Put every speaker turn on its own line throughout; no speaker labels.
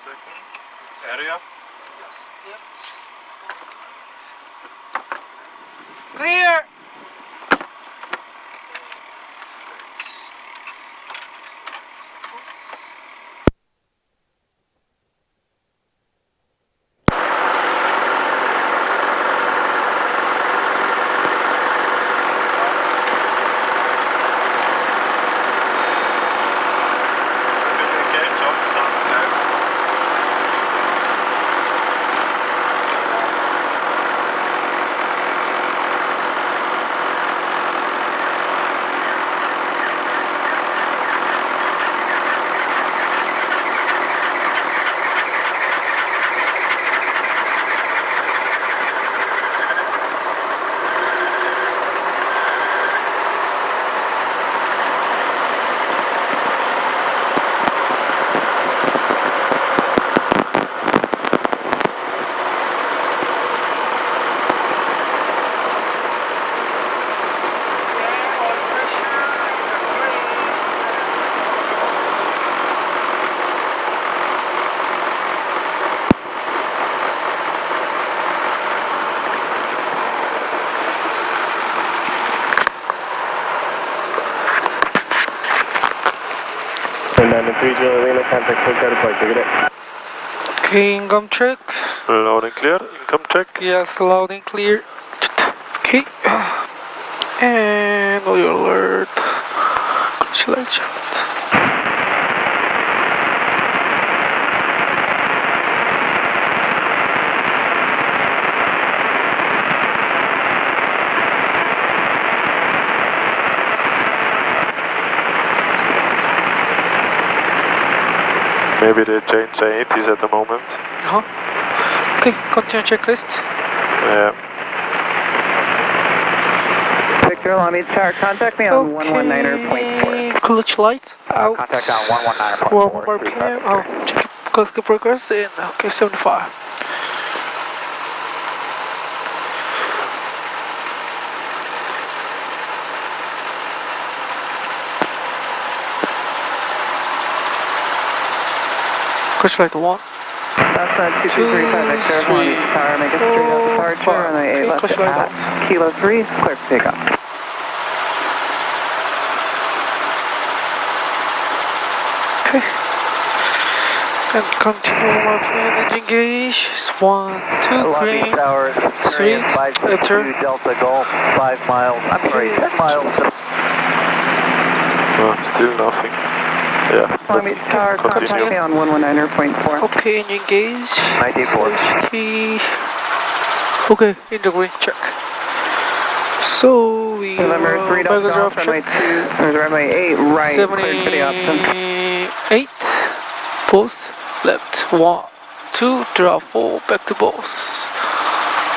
second. Area?
Yes. Yep. Clear! Okay, income check.
Loud and clear, income check.
Yes, loud and clear. Okay. And all your alert. Congratulations.
Maybe they change the 80s at the moment.
Okay, continue checklist.
Yeah.
Victor, allow me to start. Contact me on 119.4.
Clutch light out.
Contact on 119.4.
1 p.m. Oh, check cluster progress in. Okay, 75. Clutch light 1.
That's 2235 Victor. Tower, make a straight out departure. Runway 8 left at Kilo 3. Clear for takeoff.
Okay. And continue marking engine gauge. 1, 2, green.
Tower,
3, enter.
Delta Golf, 5 miles. I'm sorry, 10 miles.
Oh, still nothing. Yeah.
Let me tower, contact me on 119.4.
Okay, engine gauge.
94.
HT. Okay, engine green, check. So we
November 3 Delta Golf, runway 2, runway 8 right, clear for the option.
8, pulse, left, 1, 2, drop 4, back to pulse.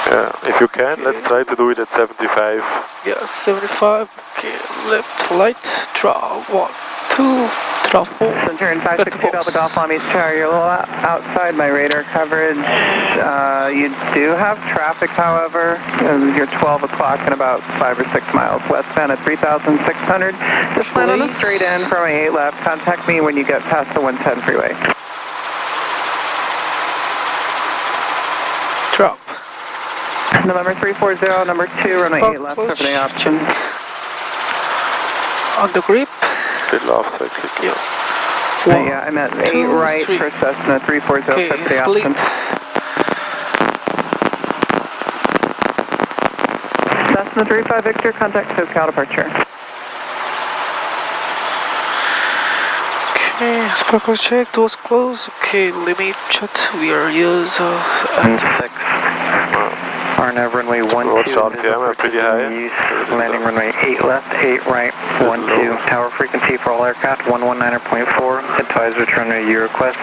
Yeah, if you can, let's try to do it at 75.
Yeah, 75, okay, left, light, drop 1, 2, drop 4.
Centurion 562 Delta Golf, Long Beach Tower, you're a little outside my radar coverage. You do have traffic, however. You're 12 o'clock and about 5 or 6 miles westbound at 3,600. Just land on a straight in from my 8 left. Contact me when you get past the 110 freeway.
Drop.
November 340, number 2, runway 8 left, for the option.
On the grip.
Little offside click.
Yeah.
Yeah, I'm at 8 right 3. For Cessna 340,
okay,
for the option. Cessna 35 Victor, contact SoCal departure.
Okay, sparkle check, doors closed. Okay, limit shut. We are use
Six. RNAV runway 12.
RPM, pretty high.
Landing runway 8 left, 8 right, 12. Tower frequency for all aircraft 119.4. Advise return to your request.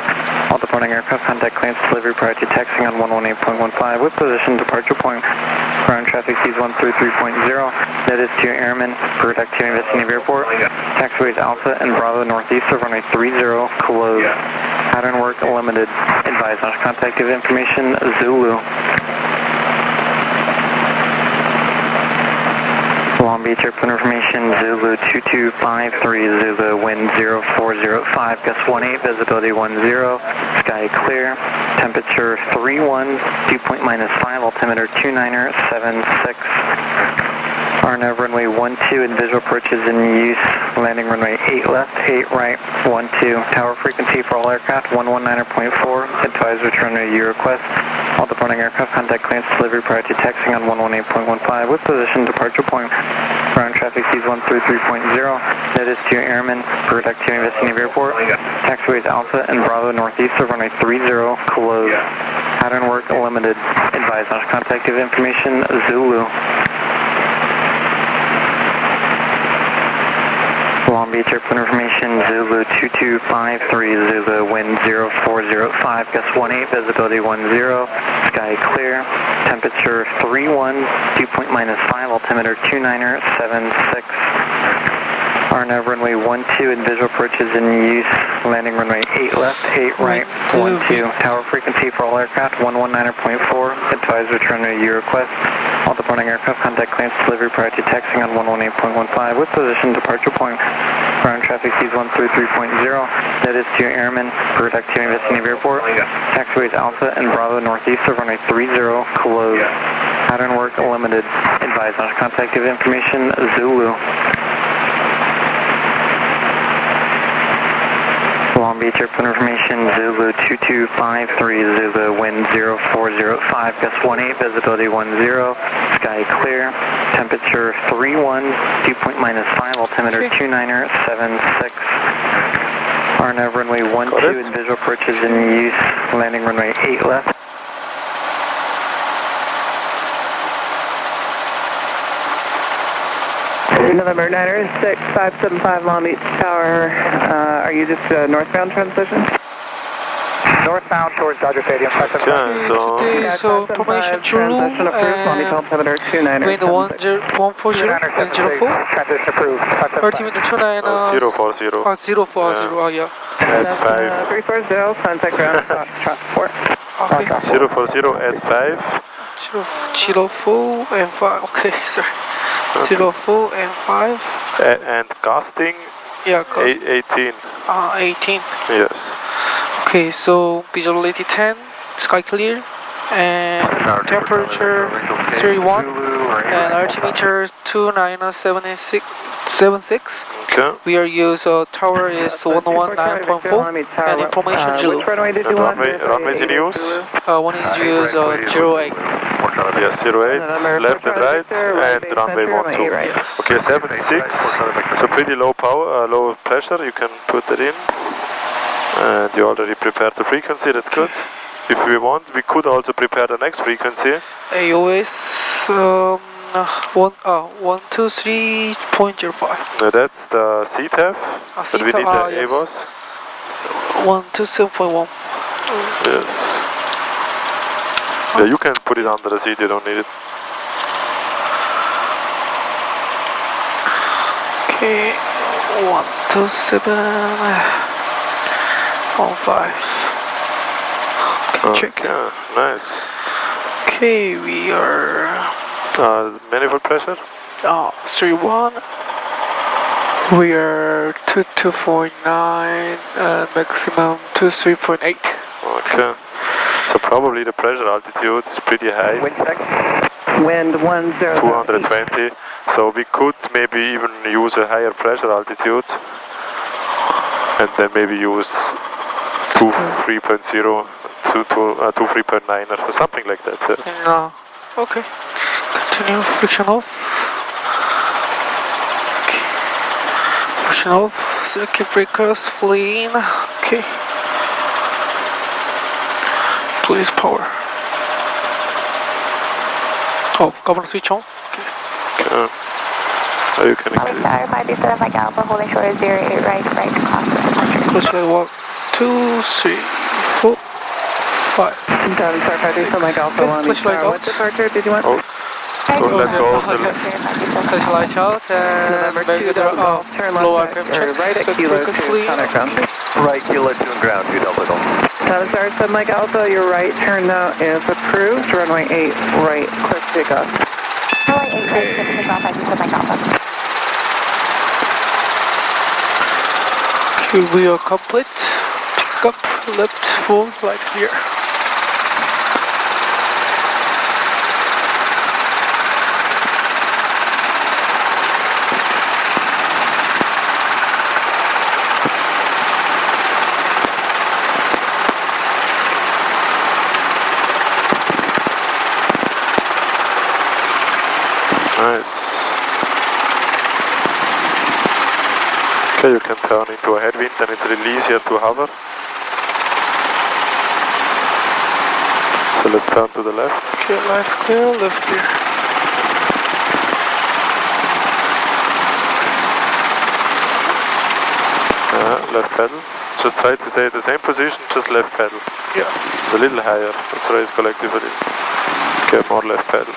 All departing aircraft contact clearance delivery prior to taxiing on 118.15 with position departure point. Ground traffic sees 133.0. Notice to your airmen. Bird activity vicinity of airport. Taxiways Alpha and Bravo northeast of runway 30 closed. Pattern work limited. Advise on contact give information Zulu. Long Beach Airport information, Zulu 2253, Zulu, wind 0405, gust 18, visibility 10, sky clear, temperature 31, dew point -5, altimeter 29er76. RNAV runway 12 and visual approach is in use, landing runway 8 left, 8 right, 12, tower frequency for all aircraft 119.4, advise return to your request. All departing aircraft contact clearance delivery prior to taxiing on 118.15 with position departure point. Ground traffic sees 133.0. Notice to airmen for activity investing of airport. Taxiways Alpha and Bravo northeast of runway 30, closed. Pattern work limited. Advise on contact information, Zulu. Long Beach Airport information, Zulu 2253, Zulu, wind 0405, gust 18, visibility 10, sky clear, temperature 31, dew point -5, altimeter 29er76. RNAV runway 12 and visual approach is in use, landing runway 8 left, 8 right, 12, tower frequency for all aircraft 119.4, advise return to your request. All departing aircraft contact clearance delivery prior to taxiing on 118.15 with position departure point. Ground traffic sees 133.0. Notice to airmen for activity investing of airport. Taxiways Alpha and Bravo northeast of runway 30, closed. Pattern work limited. Advise on contact information, Zulu. Long Beach Airport information, Zulu 2253, Zulu, wind 0405, gust 18, visibility 10, sky clear, temperature 31, dew point -5, altimeter 29er76. RNAV runway 12 and visual approach is in use, landing runway 8 left.
November 96575 Long Beach Tower, are you just northbound transition?
Northbound towards Dodger Stadium.
Okay, so
So formation Zulu
transition approved, Long Beach
and
altimeter 29er.
wind 140 and 04.
Transition approved.
Altimeter 29
040
040, oh yeah.
at 5.
340, contact ground transport.
Okay.
040 at 5.
04 and 5, okay, sorry. 04 and 5.
And casting
Yeah,
18.
18.
Yes.
Okay, so visibility 10, sky clear, and temperature 31, and altimeter 2976.
Okay.
We are use tower is 119.4, and information Zulu.
Which runway did you want?
Runways in use?
One is use 08.
Yes, 08, left and right, and runway 12.
Yes.
Okay, 76, so pretty low power, low pressure, you can put that in. And you already prepared the frequency, that's good. If we want, we could also prepare the next frequency.
AOS 123.05.
That's the CTAF, but we need the
yes.
AVOS.
127.1.
Yes. Yeah, you can put it under the seat, you don't need it.
Okay, 127.15. Okay, check.
Okay, nice.
Okay, we are
Manifold pressure?
31. We are 2249 and maximum 23.8.
Okay. So probably the pressure altitude is pretty high.
Wind check. Wind 10.
220. So we could maybe even use a higher pressure altitude. And then maybe use 3.0 to 3.9 or something like that. Yeah.
Okay. Continue friction off. Okay. Friction off. Circuit breakers fully in. Okay. Please power. Oh, governor switch on. Okay.
Okay. Oh, you can increase.
Sorry, 537 Mike Alpha, holding short of 08 right, cross the departure.
Push like 1, 2, 3, 4, 5.
Done, sir, 537 Mike Alpha, Long Beach Tower. What departure did you want?
Oh, let's go.
Touch lights out and
November
back
2,
to the
turn
low
left,
RPM check.
right at Kilo 2, contact ground.
Right, Kilo 2 and ground, 2 Delta Golf.
7 Mike Alpha, your right turn now is approved. Runway 8, right, clear to take off.
Runway 8 right, get to take off, I just put my alpha.
Okay, we are complete. Pick up, left, full, right clear.
Nice. Okay, you can turn into a headwind and it's really easier to hover. So let's turn to the left.
Okay, left clear, left clear.
Left pedal. Just try to stay at the same position, just left pedal.
Yeah.
A little higher. Let's raise collectively. Okay, more left pedal.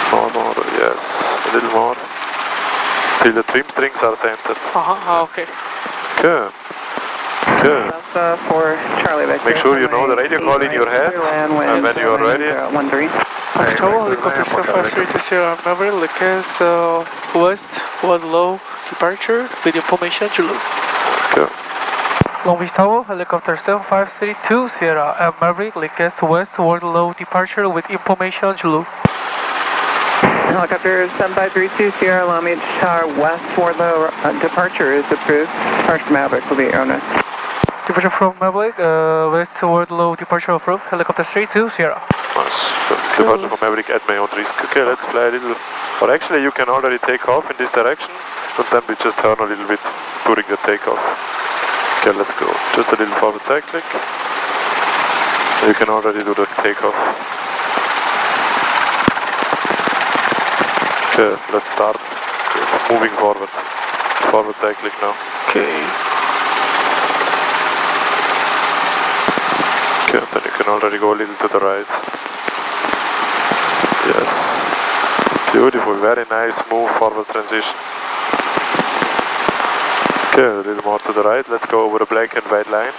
More, yes. A little more. Till the trim strings are centered.
Okay.
Good. Good.
That's for Charlie Victor.
Make sure you know the radio call in your head. And when you are ready.
13.
October, helicopter 7530 Maverick, request west, one low departure with information Zulu.
Good.
Long Beach Tower, helicopter 7532 Sierra and Maverick, request west, one low departure with information Zulu.
Helicopter 7532 Sierra Long Beach Tower West for the departure is approved. Departure Maverick will be your owner.
Departure from Maverick, west toward low departure approved, helicopter 32 Sierra.
Nice. Departure from Maverick at my own risk. Okay, let's fly a little. Or actually, you can already take off in this direction, and then we just turn a little bit during the takeoff. Okay, let's go. Just a little forward cyclic. You can already do the takeoff. Okay, let's start moving forward. Forward cyclic now.
Okay.
Okay, then you can already go a little to the right. Yes. Beautiful, very nice, smooth forward transition. Okay, a little more to the right. Let's go over a black and white line.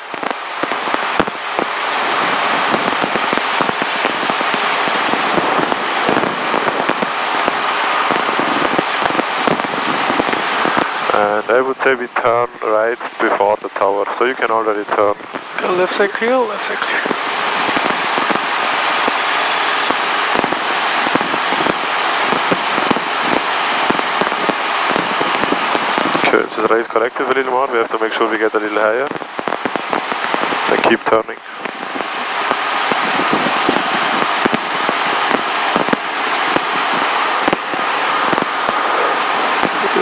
And I would say we turn right before the tower, so you can already turn.
Okay, left side clear, left side clear.
Okay, just raise collective a little more. We have to make sure we get a little higher. And keep turning.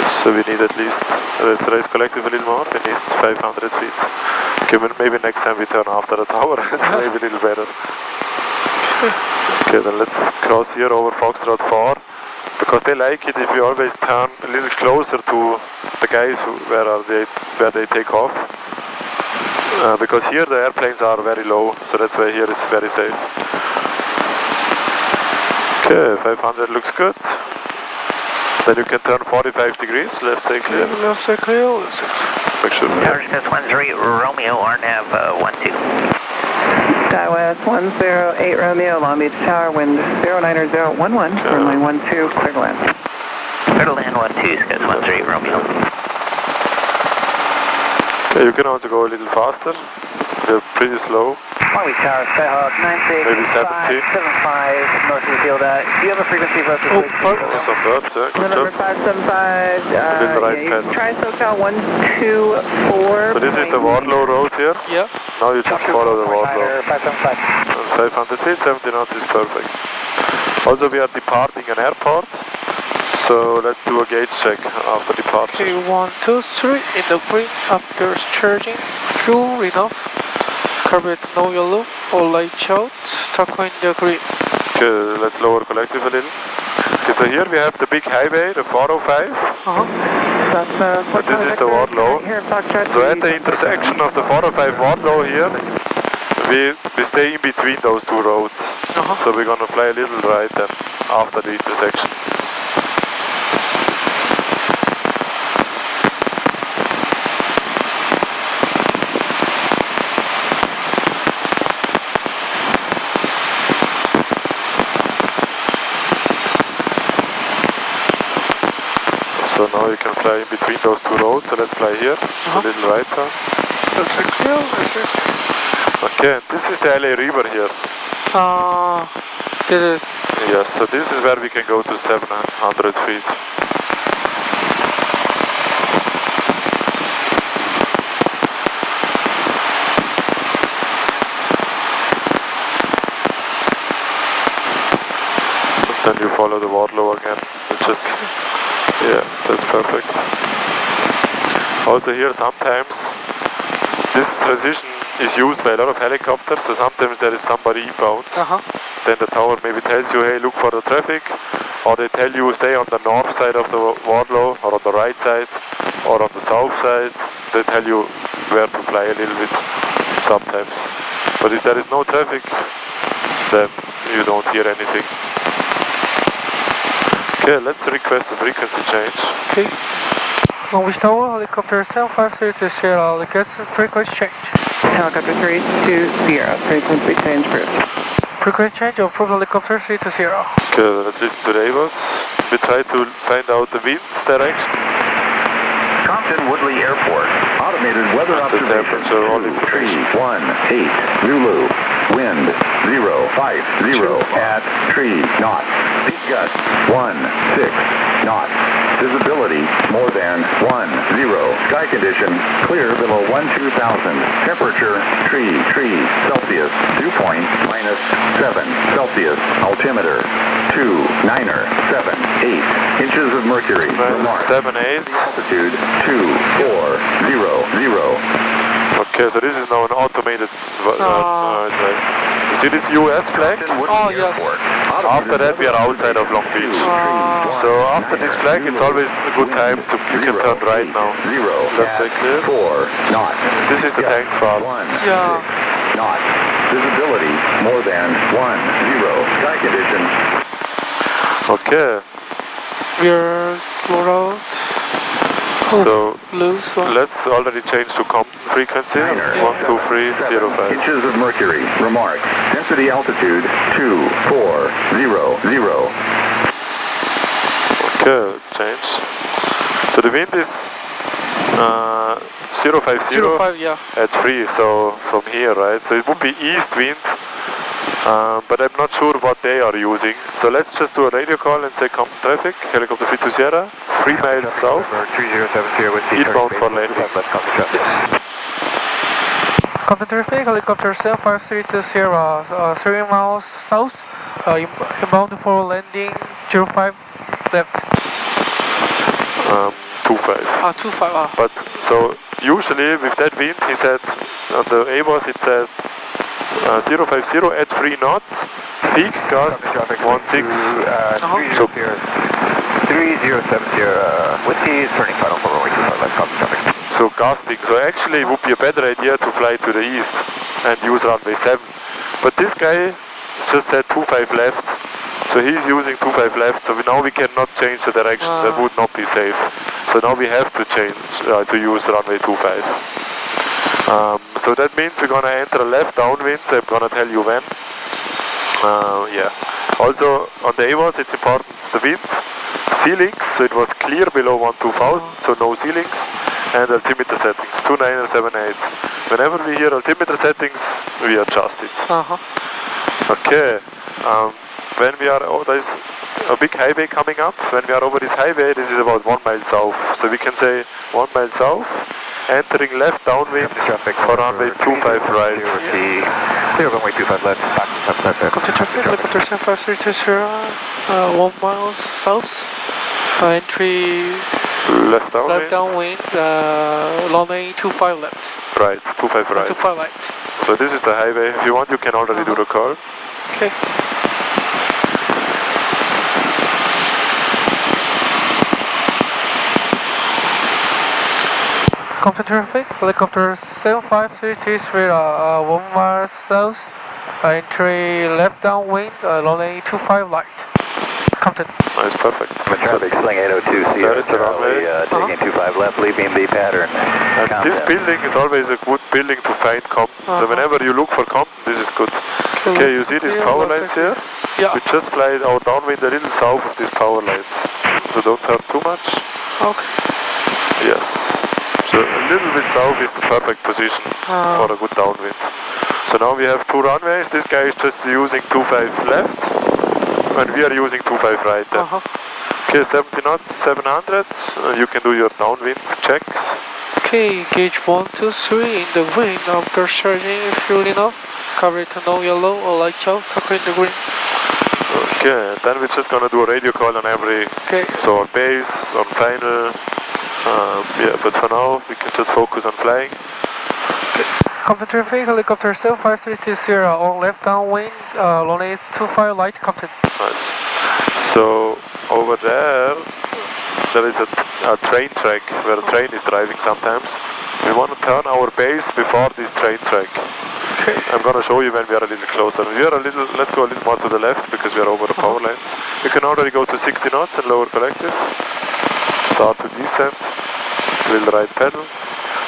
So we need at least, let's raise collective a little more. We need 500 feet. Okay, maybe next time we turn after the tower. Maybe a little better. Okay, then let's cross here over Foxtrot 4. Because they like it if you always turn a little closer to the guys where they take off. Because here the airplanes are very low, so that's why here is very safe. Okay, 500 looks good. Then you can turn 45 degrees, left side clear.
Left side clear, left side clear.
Make sure.
Tower Discuss 13 Romeo, RNAV 12.
Skywest 108 Romeo, Long Beach Tower, wind 09011, runway 12, clear to land.
Clear to land 12, Discuss 13 Romeo.
Okay, you can also go a little faster. They're pretty slow.
Long Beach Tower, Skyhawk 96,
Maybe 70.
75, most of the field. Do you have a frequency for us to switch?
Oh, some birds, yeah. Good
Number
job.
575,
Little right
you
pedal.
try SoCal 124.
So this is the Warlow road here.
Yeah.
Now you just follow the Warlow.
575.
And 500 feet, 70 knots is perfect. Also we are departing an airport. So let's do a gauge check after departure.
Okay, 1, 2, 3, in the green, upstairs charging, fuel enough, carburet no yellow, all light out, taco in the green.
Okay, let's lower collective a little. Okay, so here we have the big highway, the 405.
That's
This is the Warlow. So at the intersection of the 405 Warlow here, we stay in between those two roads. So we're gonna fly a little right then after the intersection. So now you can fly in between those two roads, so let's fly here, a little right turn.
Looks like clear, is it?
Okay, and this is the LA River here.
It is.
Yes, so this is where we can go to 700 feet. And then you follow the Wardlow again. It's just, yeah, that's perfect. Also here sometimes this transition is used by a lot of helicopters, so sometimes there is somebody inbound. Then the tower maybe tells you, hey, look for the traffic, or they tell you stay on the north side of the Wardlow, or on the right side, or on the south side. They tell you where to fly a little bit sometimes. But if there is no traffic, then you don't hear anything. Okay, let's request a frequency change.
Okay. Long Beach Tower, helicopter 753 Sierra, request frequency change.
Helicopter 320, frequency change approved.
Frequency change approved, helicopter 320.
Okay, let's listen to the AVOS. We try to find out the wind's direction.
Compton Woodley Airport, automated weather observation. Tree 18 Zulu, wind 050 at tree knot. Speed gust 16 knots. Visibility more than 10. Sky condition clear below 12,000. Temperature tree Celsius. Dew point -7 Celsius. Altimeter 297.8 inches of mercury.
-7.8.
Altitude 2400.
Okay, so this is now an automated. It's like, you see this US flag?
Oh, yes.
After that, we are outside of Long Beach. So after this flag, it's always a good time to you can turn right now. Let's say clear.
4 knots.
This is the tank farm.
Yeah.
Knots. Visibility more than 10. Sky condition.
Okay.
We're low out.
So
Loose one.
let's already change to Compton frequency. 12305.
Inches of mercury. Remark. Density altitude 2400.
Okay, let's change. So the wind is 050
05, yeah.
at 3, so from here, right? So it would be east wind, but I'm not sure what they are using. So let's just do a radio call and say Compton traffic, helicopter 32 Sierra, 3 miles south,
3070 with
inbound for landing.
Yes. Compton traffic, helicopter 753 Sierra, 3 miles south, inbound for landing 05 left.
25.
25.
But so usually with that wind, he said on the AVOS it said 050 at 3 knots, peak gust 16. So
3070 with the turning final for runway 25 left, copy traffic.
So gusting. So actually it would be a better idea to fly to the east and use runway 7. But this guy just said 25 left. So he's using 25 left. So now we cannot change the direction. That would not be safe. So now we have to change to use runway 25. So that means we're gonna enter a left downwind. I'm gonna tell you when. Yeah. Also on the AVOS it's important the wind, ceilings. So it was clear below 12,000. So no ceilings. And altimeter settings 2978. Whenever we hear altimeter settings, we adjust it. Okay. When we are, there's a big highway coming up. When we are over this highway, this is about 1 mile south. So we can say 1 mile south, entering left downwind for runway 25 right.
Clear runway 25 left, back to
Compton traffic, helicopter 753 Sierra, 1 mile south, entry
Left downwind.
left downwind, runway 25 left.
Right, 25 right.
25 right.
So this is the highway. If you want, you can already do the call.
Okay. Compton traffic, helicopter 753 Sierra, 1 mile south, entry left downwind, runway 25 right. Compton.
Nice, perfect.
Traffic, sling 802
There
Sierra,
is the runway.
taking 25 left, leaving the pattern.
And this building is always a good building to find Compton. So whenever you look for Compton, this is good. Okay, you see these power lines here?
Yeah.
We just fly our downwind a little south of these power lines. So don't turn too much.
Okay.
Yes. So a little bit south is the perfect position for a good downwind. So now we have two runways. This guy is just using 25 left, and we are using 25 right then. Okay, 70 knots, 700. You can do your downwind checks.
Okay, gauge 1, 2, 3 in the wind after charging fuel enough. Cover it to no yellow or light out, tuck in the green.
Okay, then we're just gonna do a radio call on every, so on base, on final. Yeah, but for now we can just focus on flying.
Captain traffic, helicopter 75330 on left downwind, runway 25 light, Captain.
Nice. So over there is a train track where a train is driving sometimes. We want to turn our base before this train track. I'm gonna show you when we are a little closer. Let's go a little more to the left because we are over the power lines. You can already go to 60 knots and lower collective. Start to descend. Little right pedal.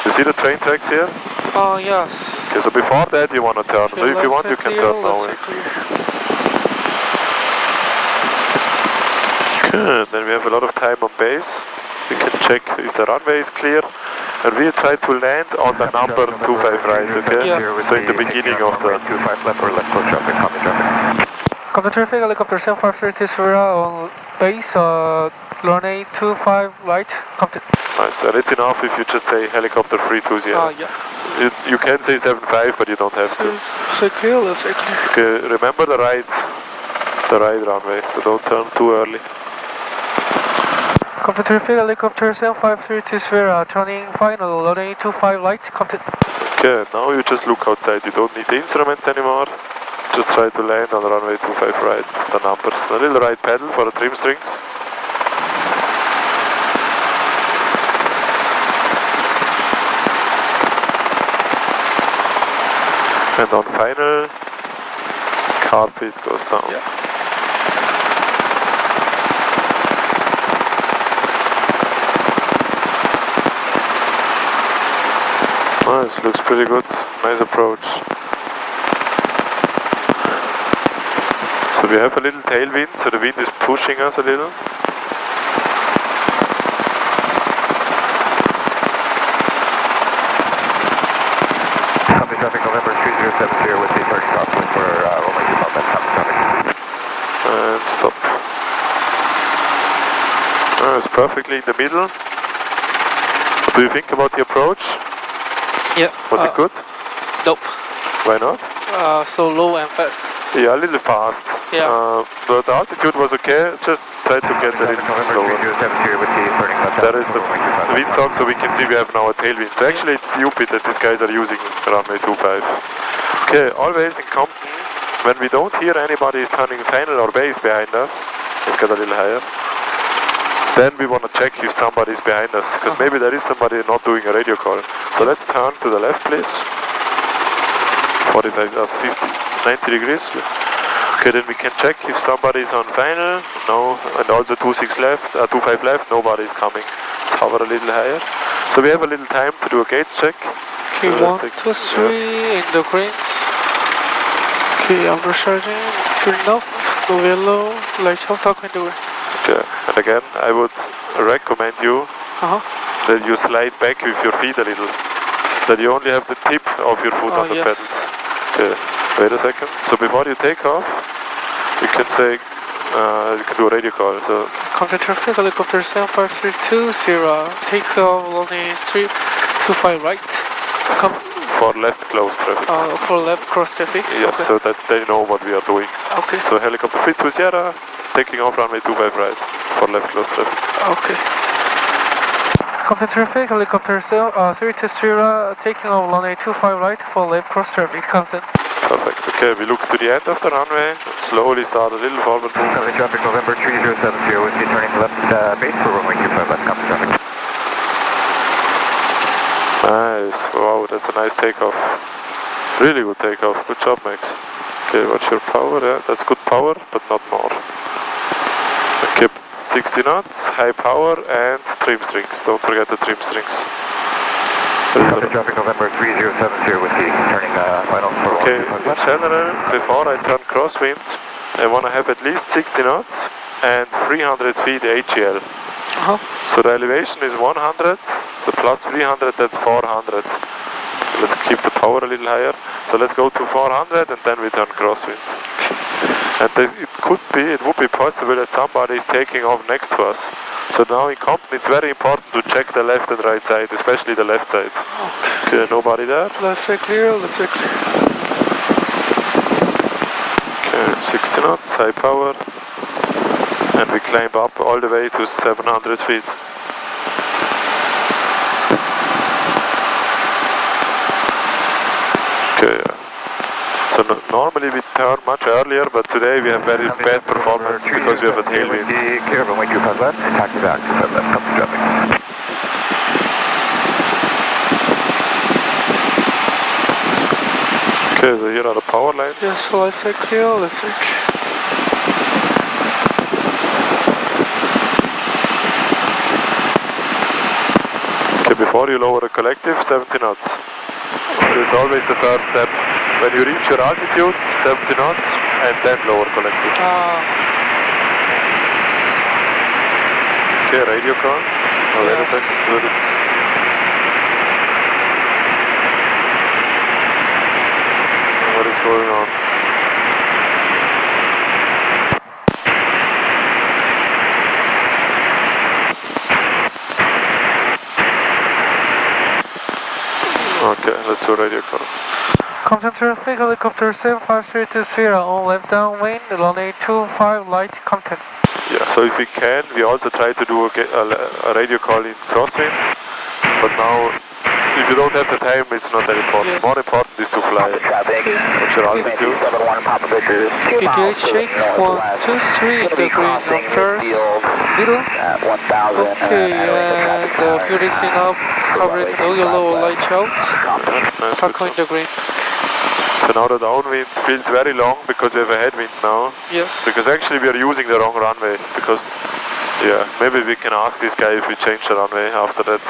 You see the train tracks here?
Oh, yes.
Okay, so before that you want to turn. So if you want you can turn now. Good, then we have a lot of time on base. We can check if the runway is clear. And we try to land on the number 25 right, okay?
Yeah.
So in the beginning of the...
25 left or left close traffic, copy traffic.
Captain traffic, helicopter 75330 on base, runway 25 light, Captain.
Nice, and it's enough if you just say helicopter 320.
Yeah.
You can say 75, but you don't have to.
Say clear, let's say clear.
Okay, remember the right runway, so don't turn too early.
Captain traffic, helicopter 75330 turning final, runway 25 light, Captain.
Okay, now you just look outside, you don't need the instruments anymore. Just try to land on the runway 25 right, the numbers. A little right pedal for the trim strings. And on final, carpet goes down.
Yeah.
Nice, looks pretty good. Nice approach. So we have a little tailwind, so the wind is pushing us a little.
Copy traffic, November 3070 with the turning crosswind for only 2 left, copy traffic.
And stop. It's perfectly in the middle. What do you think about the approach?
Yeah.
Was it good?
Nope.
Why not?
So low and fast.
Yeah, a little fast.
Yeah.
But the altitude was okay, just try to get a little slower. That is the wind song, so we can see we have now a tailwind. So actually it's stupid that these guys are using runway 25. Okay, always in Compton, when we don't hear anybody is turning final or base behind us, let's get a little higher. Then we want to check if somebody is behind us, because maybe there is somebody not doing a radio call. So let's turn to the left, please. 45, 50, 90 degrees. Okay, then we can check if somebody is on final. No, and also 26 left, 25 left, nobody is coming. Let's hover a little higher. So we have a little time to do a gauge check.
Okay,
So
1, 2, 3 in the greens. Okay, I'm recharging, filling up, no yellow, light out, tuck in the green.
Okay, and again, I would recommend you that you slide back with your feet a little. That you only have the tip of your foot on the pedals. Okay, wait a second. So before you take off, you can say, you can do a radio call. So
Contact traffic, helicopter 75320, take off only 325 right. Come.
for left close traffic.
For left cross traffic?
Yes,
okay.
so that they know what we are doing.
Okay.
So helicopter 320, taking off runway 25 right for left close traffic.
Okay. Contact traffic, helicopter 320, taking off runway 25 right for left cross traffic. Contact.
Perfect. Okay, we look to the end of the runway and slowly start a little forward move.
Copy traffic, November 3070 with you turning left base for runway 25 left, copy traffic.
Nice. Wow, that's a nice takeoff. Really good takeoff. Good job, Max. Okay, watch your power. Yeah, that's good power, but not more. Okay, 60 knots, high power, and trim strings. Don't forget the trim strings.
Copy traffic, November 3070 with you turning final for
okay, in general, before I turn crosswind, I want to have at least 60 knots and 300 feet AGL. So the elevation is 100, so plus 300, that's 400. Let's keep the power a little higher. So let's go to 400 and then we turn crosswind. And it would be possible that somebody is taking off next to us. So now in Compton it's very important to check the left and right side, especially the left side. Okay, nobody there.
Let's say clear, let's say clear.
Okay, 60 knots, high power. And we climb up all the way to 700 feet. Okay, so normally we turn much earlier, but today we have very bad performance because we have a tailwind.
Clear, runway 25 left, taxi back to 7 left, company traffic.
Okay, so here are the power lines.
Yes, so let's say clear, let's say clear.
Okay, before you lower the collective, 70 knots. It's always the first step. When you reach your altitude, 70 knots, and then lower collective. Okay, radio call. Oh, wait a second, do this. What is going on? Okay, let's do radio call.
Compton traffic, helicopter 75320 on left downwind, runway 25 light, Compton.
Yeah, so if we can, we also try to do a radio call in crosswind, but now, if you don't have the time, it's not that important.
Yes.
More important is to fly. What's your altitude?
ETA check, 1, 2, 3 in the green on first, middle. Okay, and fuel is enough, covering all your lower light out.
Nice,
Taco in the green.
So now the downwind feels very long because we have a headwind now.
Yes.
Because actually we are using the wrong runway. Because, yeah, maybe we can ask this guy if we change the runway after that.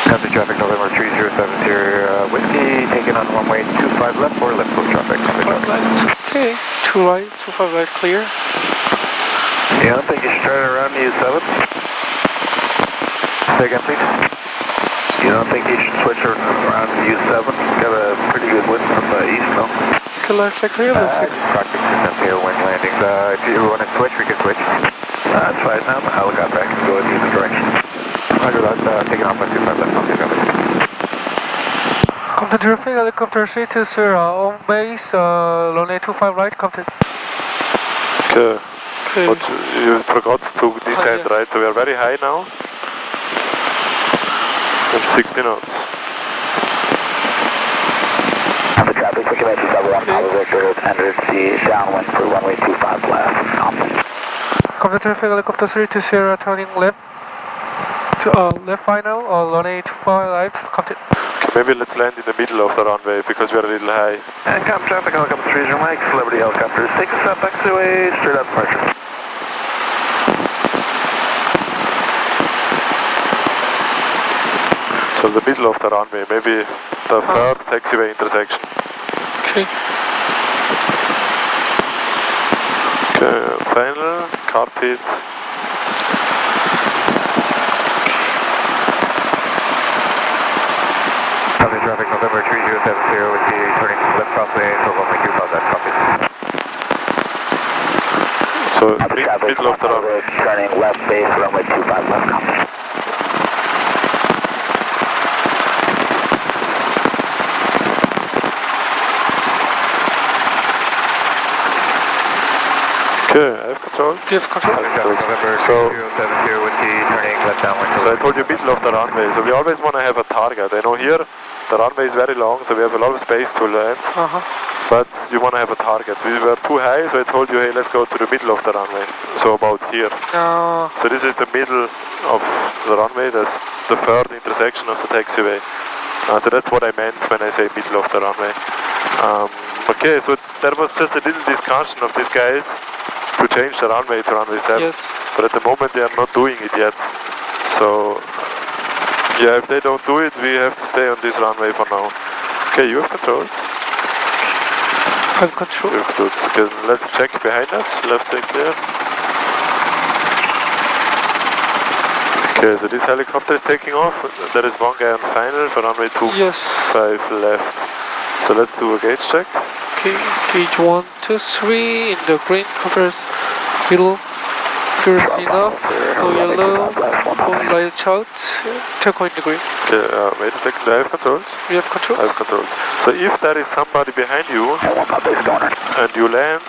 Copy traffic, November 3070 whiskey, taking on runway 25 left or left full traffic.
Okay, 2 light, 25 light clear.
Yeah, I think you should turn around to U7. Say again, please. You don't think you should switch around to U7? Got a pretty good wind from the east, no?
Okay, left side clear, left side clear.
Practice here, wind landings. If you want to switch, we can switch. That's fine now. The helicopter I can go in either direction. Roger that, taking off on 25 left, Compton traffic.
Compton traffic, helicopter 320 on base, runway 25 right, Compton.
Okay.
Okay.
But you forgot to descend,
yes.
right? So we are very high now. And 60 knots.
The traffic, pushing back to 71, Papa Victor has entered the downwind for runway 25 left, Compton.
Compton traffic, helicopter 320 turning left. Left final, runway 25 right, Compton.
Okay, maybe let's land in the middle of the runway because we are a little high.
And Compton traffic, helicopter 30 Mike, Celebrity helicopter 6, back to a straight out departure.
So the middle of the runway, maybe the third taxiway intersection.
Okay.
Okay, final, carpet.
Compton traffic, November 3070 with the turning left crossway for runway 25 left, copy.
So middle of the runway.
Turning left base, runway 25 left, Compton.
Okay, I have control.
You have control?
November
So-
3070 with the turning left downwind.
So I told you middle of the runway, so we always want to have a target. I know here the runway is very long, so we have a lot of space to land, but you want to have a target. We were too high, so I told you, hey, let's go to the middle of the runway, so about here. So this is the middle of the runway, that's the third intersection of the taxiway. So that's what I meant when I say middle of the runway. Okay, so there was just a little discussion of these guys to change the runway to runway 7.
Yes.
But at the moment they are not doing it yet. So Yeah, if they don't do it, we have to stay on this runway for now. Okay, you have controls.
Have control.
You have controls. Okay, let's check behind us. Left side clear. Okay, so this helicopter is taking off. There is one guy on final for runway 25 left. So let's do a gauge check.
Okay, gauge 1, 2, 3 in the green covers middle. First enough, no yellow, light out, turquoise in the green.
Okay, wait a second, I have controls.
We have controls?
I have controls. So if there is somebody behind you and you land,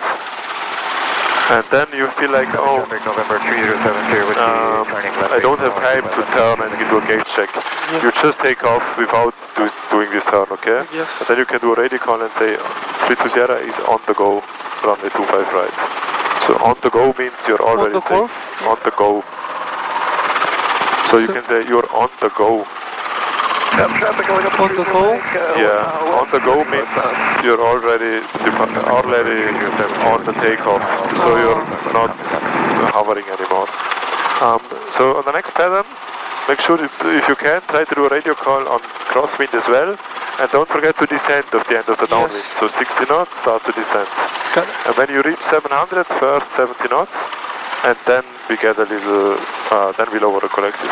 and then you feel like, oh,
November 3070 with
I don't have time to turn and do a gauge check.
Yeah.
You just take off without doing this turn, okay?
Yes.
And then you can do a radio call and say, 32 Sierra is on the go, runway 25 right. So on the go means you're already
on the go?
on the go. So you can say you're on the go.
On the go?
Yeah, on the go means you're already on the takeoff. So you're not hovering anymore. So on the next pattern, make sure if you can, try to do a radio call on crosswind as well. And don't forget to descend at the end of the downwind. So 60 knots, start to descend. And when you reach 700, first 70 knots, and then we get a little, then we lower the collective.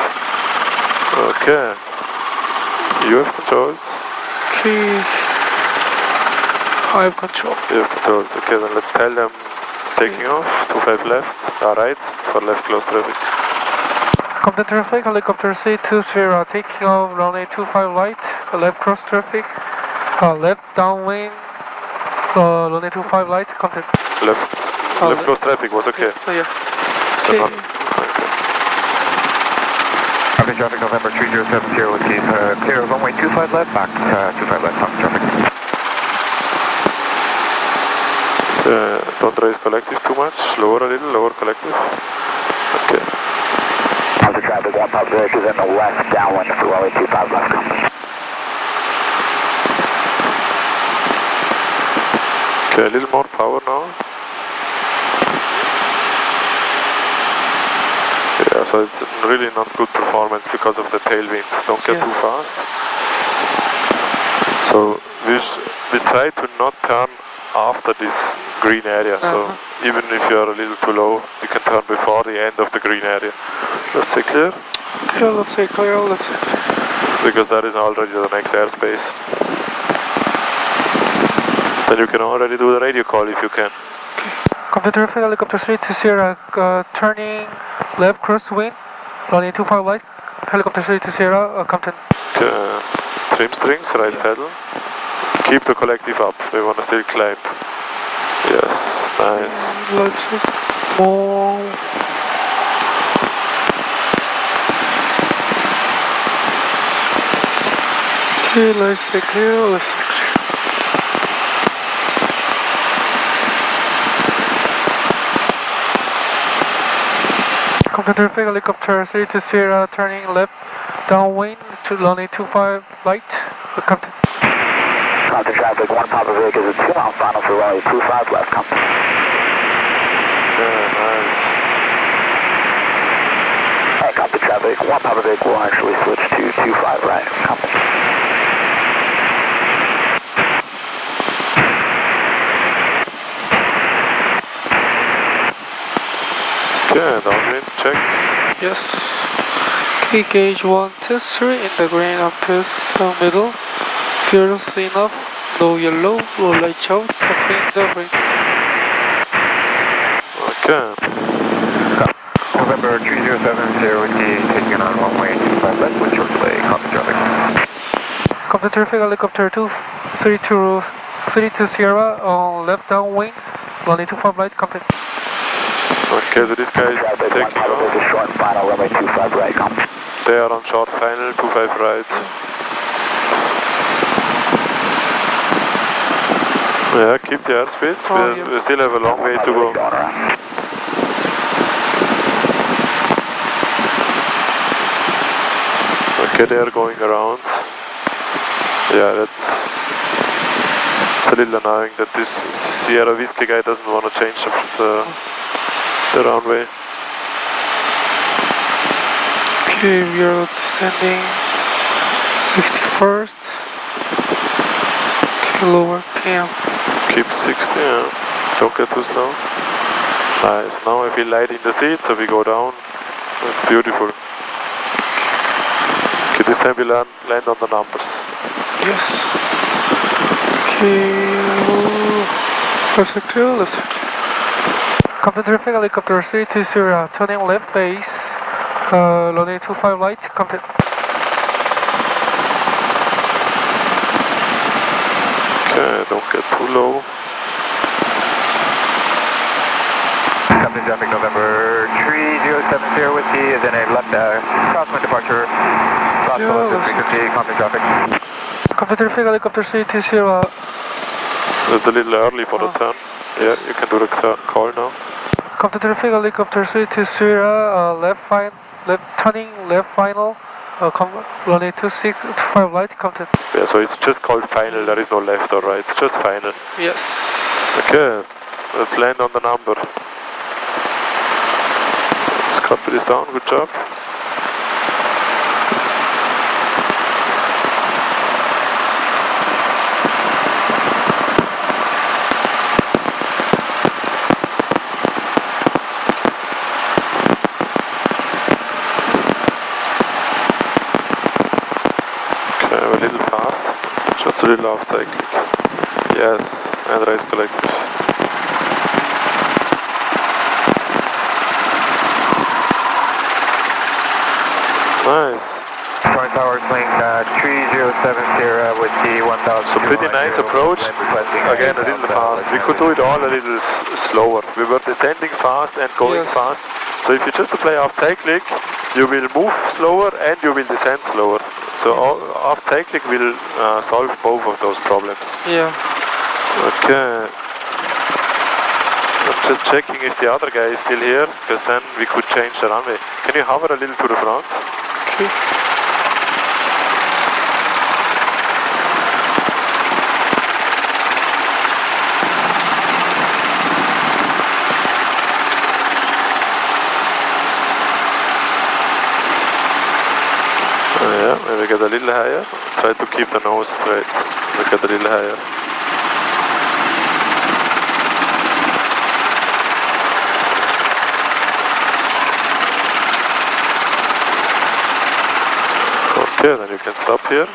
Okay. You have controls.
Okay. I have control.
You have controls. Okay, then let's tell them taking off. 25 left, right, for left close traffic.
Compton traffic, helicopter C20 taking off, runway 25 light, left cross traffic, left downwind, runway 25 light, Compton.
Left close traffic was okay.
Yeah.
So
Okay.
okay.
Compton traffic November 3070 with the clear of runway 25 left, back 25 left, Compton traffic.
Don't raise collective too much, lower a little, lower collective. Okay.
The traffic, one pub break is in the west, downwind for runway 25 left.
Okay, a little more power now. Yeah, so it's really not good performance because of the tailwind. Don't get too fast. So we try to not turn after this green area. So even if you are a little too low, you can turn before the end of the green area. Let's say clear.
Yeah, let's say clear, let's say.
Because that is already the next airspace. Then you can already do the radio call if you can.
Compton traffic, helicopter 320, turning left crosswind, runway 25 light, helicopter 320, Compton.
Okay, trim strings, right pedal. Keep the collective up, we want to still climb. Yes, nice.
Let's see. More. Okay, let's say clear, let's say clear. Compton traffic, helicopter 320, turning left downwind to runway 25 light, Compton.
Compton traffic, one Papa Vic is a 2 mile final for runway 25 left, Compton.
Yeah, nice.
Hey, Compton traffic, one Papa Vic will actually switch to 25 right, Compton.
Okay, downwind checks.
Yes. Okay, gauge 1, 2, 3 in the green up to middle. Feels enough. Low yellow, low light out, copy in the green.
Okay.
November 3070 with the taking on runway 25 left with short delay, Compton traffic.
Compton traffic, helicopter 232 Sierra on left downwind, runway 25 light, Compton.
Okay, so this guy is taking off.
Short final, runway 25 right, Compton.
They are on short final, 25 right. Yeah, keep the airspeed. We still have a long way to go. Okay, they are going around. Yeah, it's a little annoying that this Sierra Whiskey guy doesn't want to change the runway.
Okay, we are descending. first. Okay, lower PM.
Keep 60, yeah. Don't get too slow. Nice, now I feel light in the seat, so we go down. That's beautiful. Okay, this time we land on the numbers.
Yes. Okay. Perfect, let's Captain Terrific, helicopter 320, turning left base, runway 25 light, Captain.
Okay, don't get too low.
Captain traffic November 3070 with you is in a left crosswind departure. Lost frequency, Captain traffic.
Captain Terrific, helicopter 320.
It's a little early for the turn. Yeah, you can do the call now.
Captain Terrific, helicopter 320, left turning left final, runway 25 light, Captain.
Yeah, so it's just called final, there is no left or right, it's just final.
Yes.
Okay, let's land on the number. Let's copy this down, good job. Okay, a little fast, just a little off cycling. Yes, and race collective. Nice.
Front tower swing 3070 with the 1000.
So pretty nice approach. Again, a little fast. We could do it all a little slower. We were descending fast and going fast. So if you just apply off cyclic, you will move slower and you will descend slower. So off cyclic will solve both of those problems.
Yeah.
Okay. I'm just checking if the other guy is still here, because then we could change the runway. Can you hover a little to the front?
Okay.
Yeah, maybe get a little higher. Try to keep the nose straight. Maybe get a little higher. Okay, then you can stop here.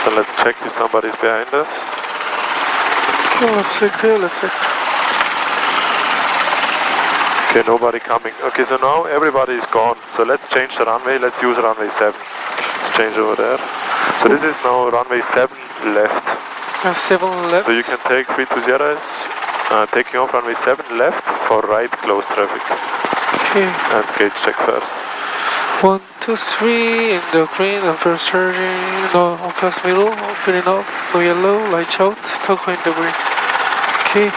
Then let's check if somebody's behind us.
Okay, let's check here, let's check.
Okay, nobody coming. Okay, so now everybody is gone. So let's change the runway. Let's use runway 7. Let's change over there. So this is now runway 7 left.
7 left.
So you can take 320 is taking off runway 7 left for right close traffic.
Okay.
And gauge check first.
1, 2, 3 in the green after surging, no, on pass middle, filling up, no yellow, light out, toggle in the green. Okay.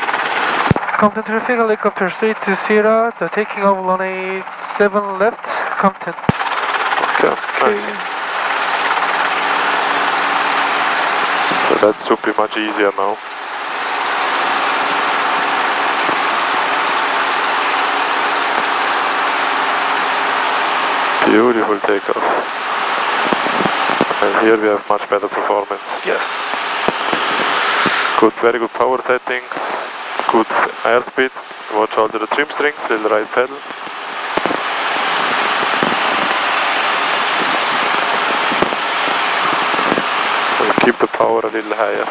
Compton traffic, helicopter 320, the taking off runway 7 left, Compton.
Okay, nice. So that should be much easier now. Beautiful takeoff. And here we have much better performance.
Yes.
Good, very good power settings, good airspeed. Watch also the trim strings, little right pedal. And keep the power a little higher.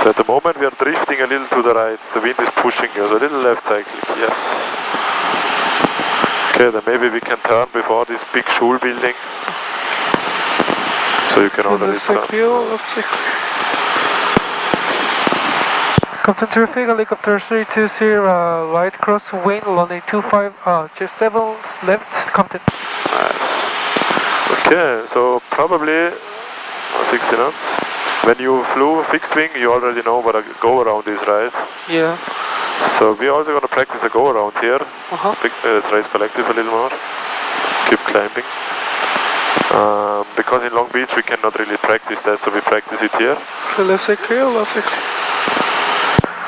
So at the moment we are drifting a little to the right. The wind is pushing you, so a little left cyclic, yes. Okay, then maybe we can turn before this big Schul building. So you can already turn.
Captain Terrific, helicopter 320, right cross wind, runway 25, just 7 left, Captain.
Nice. Okay, so probably 60 knots. When you flew fixed wing, you already know what a go around is, right?
Yeah.
So we're also going to practice a go around here. Let's raise collective a little more. Keep climbing. Because in Long Beach we cannot really practice that, so we practice it here.
Okay, let's take here, let's take.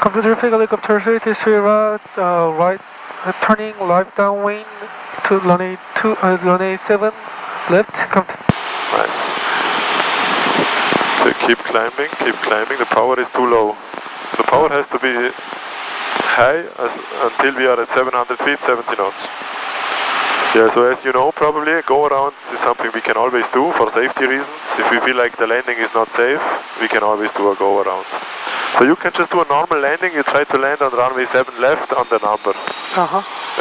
Captain Terrific, helicopter 320, right, turning left downwind to runway 7 left, Captain.
Nice. Keep climbing, the power is too low. The power has to be high until we are at 700 feet, 70 knots. Yeah, so as you know probably, go around is something we can always do for safety reasons. If we feel like the landing is not safe, we can always do a go around. So you can just do a normal landing, you try to land on runway 7 left on the number.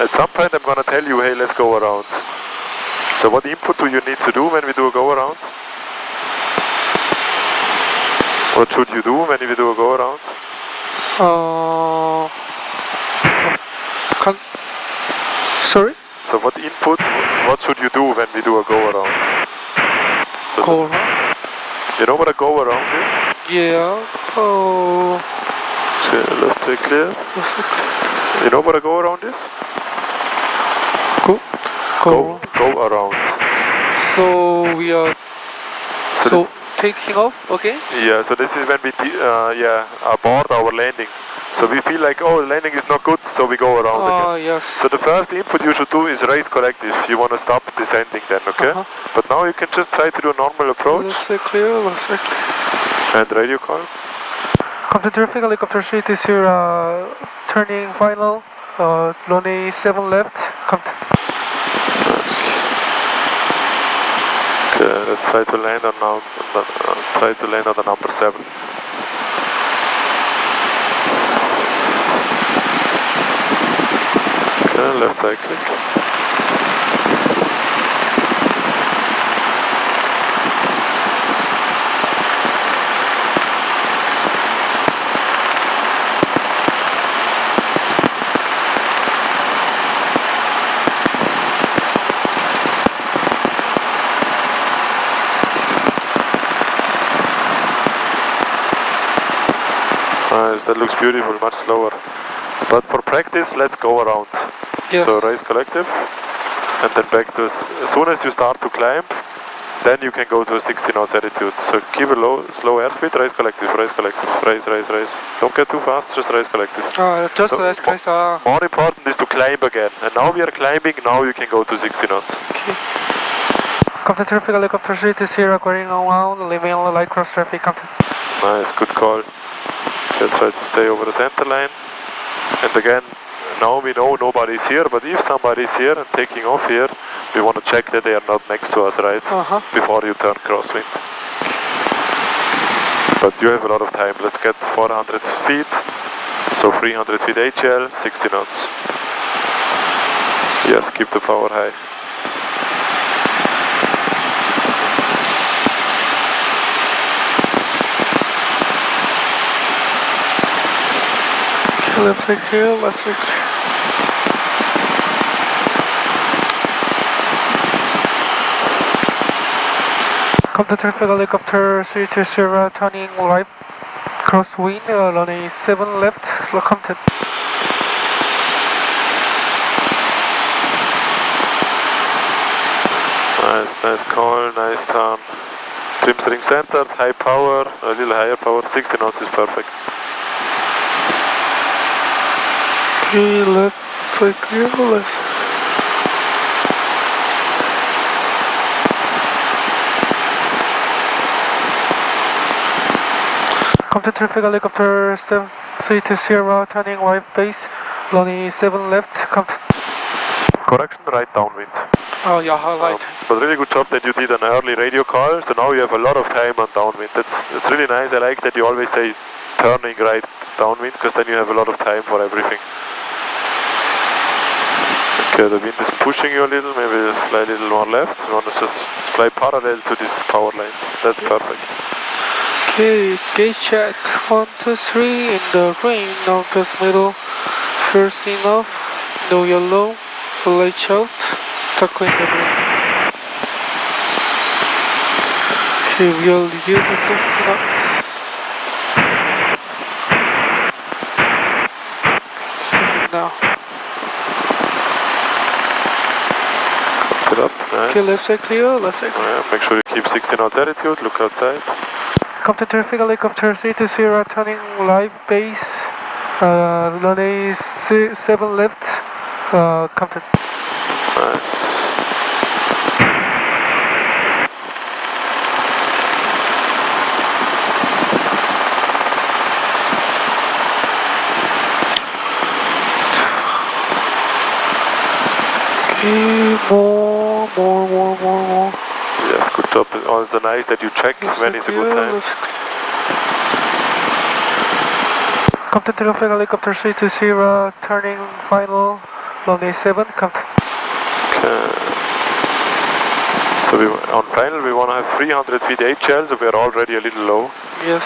At some point I'm gonna tell you, hey, let's go around. So what input do you need to do when we do a go around? What should you do when we do a go around?
Sorry?
So what input, what should you do when we do a go around? So
Go around?
You know what a go around is?
Yeah. Oh.
Okay, left side clear. You know what a go around is? Go around.
So we are
So
taking off, okay?
Yeah, so this is when we abort our landing. So we feel like, oh, the landing is not good, so we go around again.
Yes.
So the first input you should do is raise collective. You want to stop descending then, okay? But now you can just try to do a normal approach.
Let's say clear, let's say clear.
And radio call.
Captain Traffic, helicopter 3 is your turning final. Runway 7 left. Captain.
Okay, let's try to land on the number 7. Okay, left side click. Nice, that looks beautiful, much slower. But for practice, let's go around.
Yes.
So raise collective, and then back to as soon as you start to climb, then you can go to a 60 knots altitude. So keep a slow airspeed, raise collective, raise. Don't get too fast, just raise collective.
Just
so
raise collective.
More important is to climb again. And now we are climbing, now you can go to 60 knots.
Okay. Captain Traffic, helicopter 3 is here, going around, leaving on the light cross traffic, Captain.
Nice, good call. Okay, try to stay over the center line. And again, now we know nobody's here, but if somebody's here and taking off here, we want to check that they are not next to us, right? Before you turn crosswind. But you have a lot of time. Let's get 400 feet, so 300 feet HL, 60 knots. Yes, keep the power high.
Left side clear, left side clear. Captain Traffic, helicopter 320 turning right, crosswind, runway 7 left, Captain.
Nice call, nice turn. Trim's ring center, high power, a little higher power, 60 knots is perfect.
Okay, left side clear, left. Captain Traffic, helicopter 7320 turning right base, runway 7 left, Captain.
Correction, right downwind.
Oh yeah, right.
But really good job that you did an early radio call, so now you have a lot of time on downwind. That's really nice. I like that you always say turning right downwind, because then you have a lot of time for everything. Okay, the wind is pushing you a little, maybe fly a little more left. You want to just fly parallel to these power lines. That's perfect.
Okay, gauge check 1, 2, 3 in the green, northwest middle, first enough, no yellow, light out, taco in the green. Okay, we'll use the 60 knots. Sending now.
It up, nice.
Okay, left side clear, left side clear.
Make sure you keep 60 knots altitude, look outside.
Captain Traffic, helicopter 320 turning live base, runway 7 left, Captain.
Nice.
More.
Yes, good job. Also nice that you check when is a good time.
Captain Traffic Helicopter 320, turning final, runway 7, Captain.
Okay. So on final we want to have 300 feet HL, so we are already a little low.
Yes.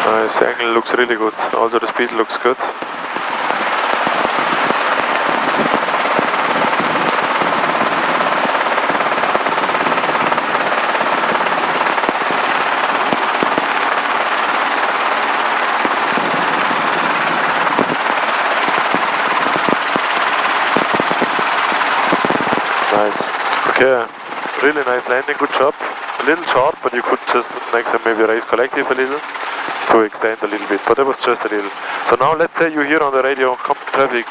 Nice, angle looks really good. Also the speed looks good. Nice. Okay, really nice landing, good job. A little short, but you could just next time maybe raise collective a little to extend a little bit, but it was just a little. So now let's say you hear on the radio, Compton traffic,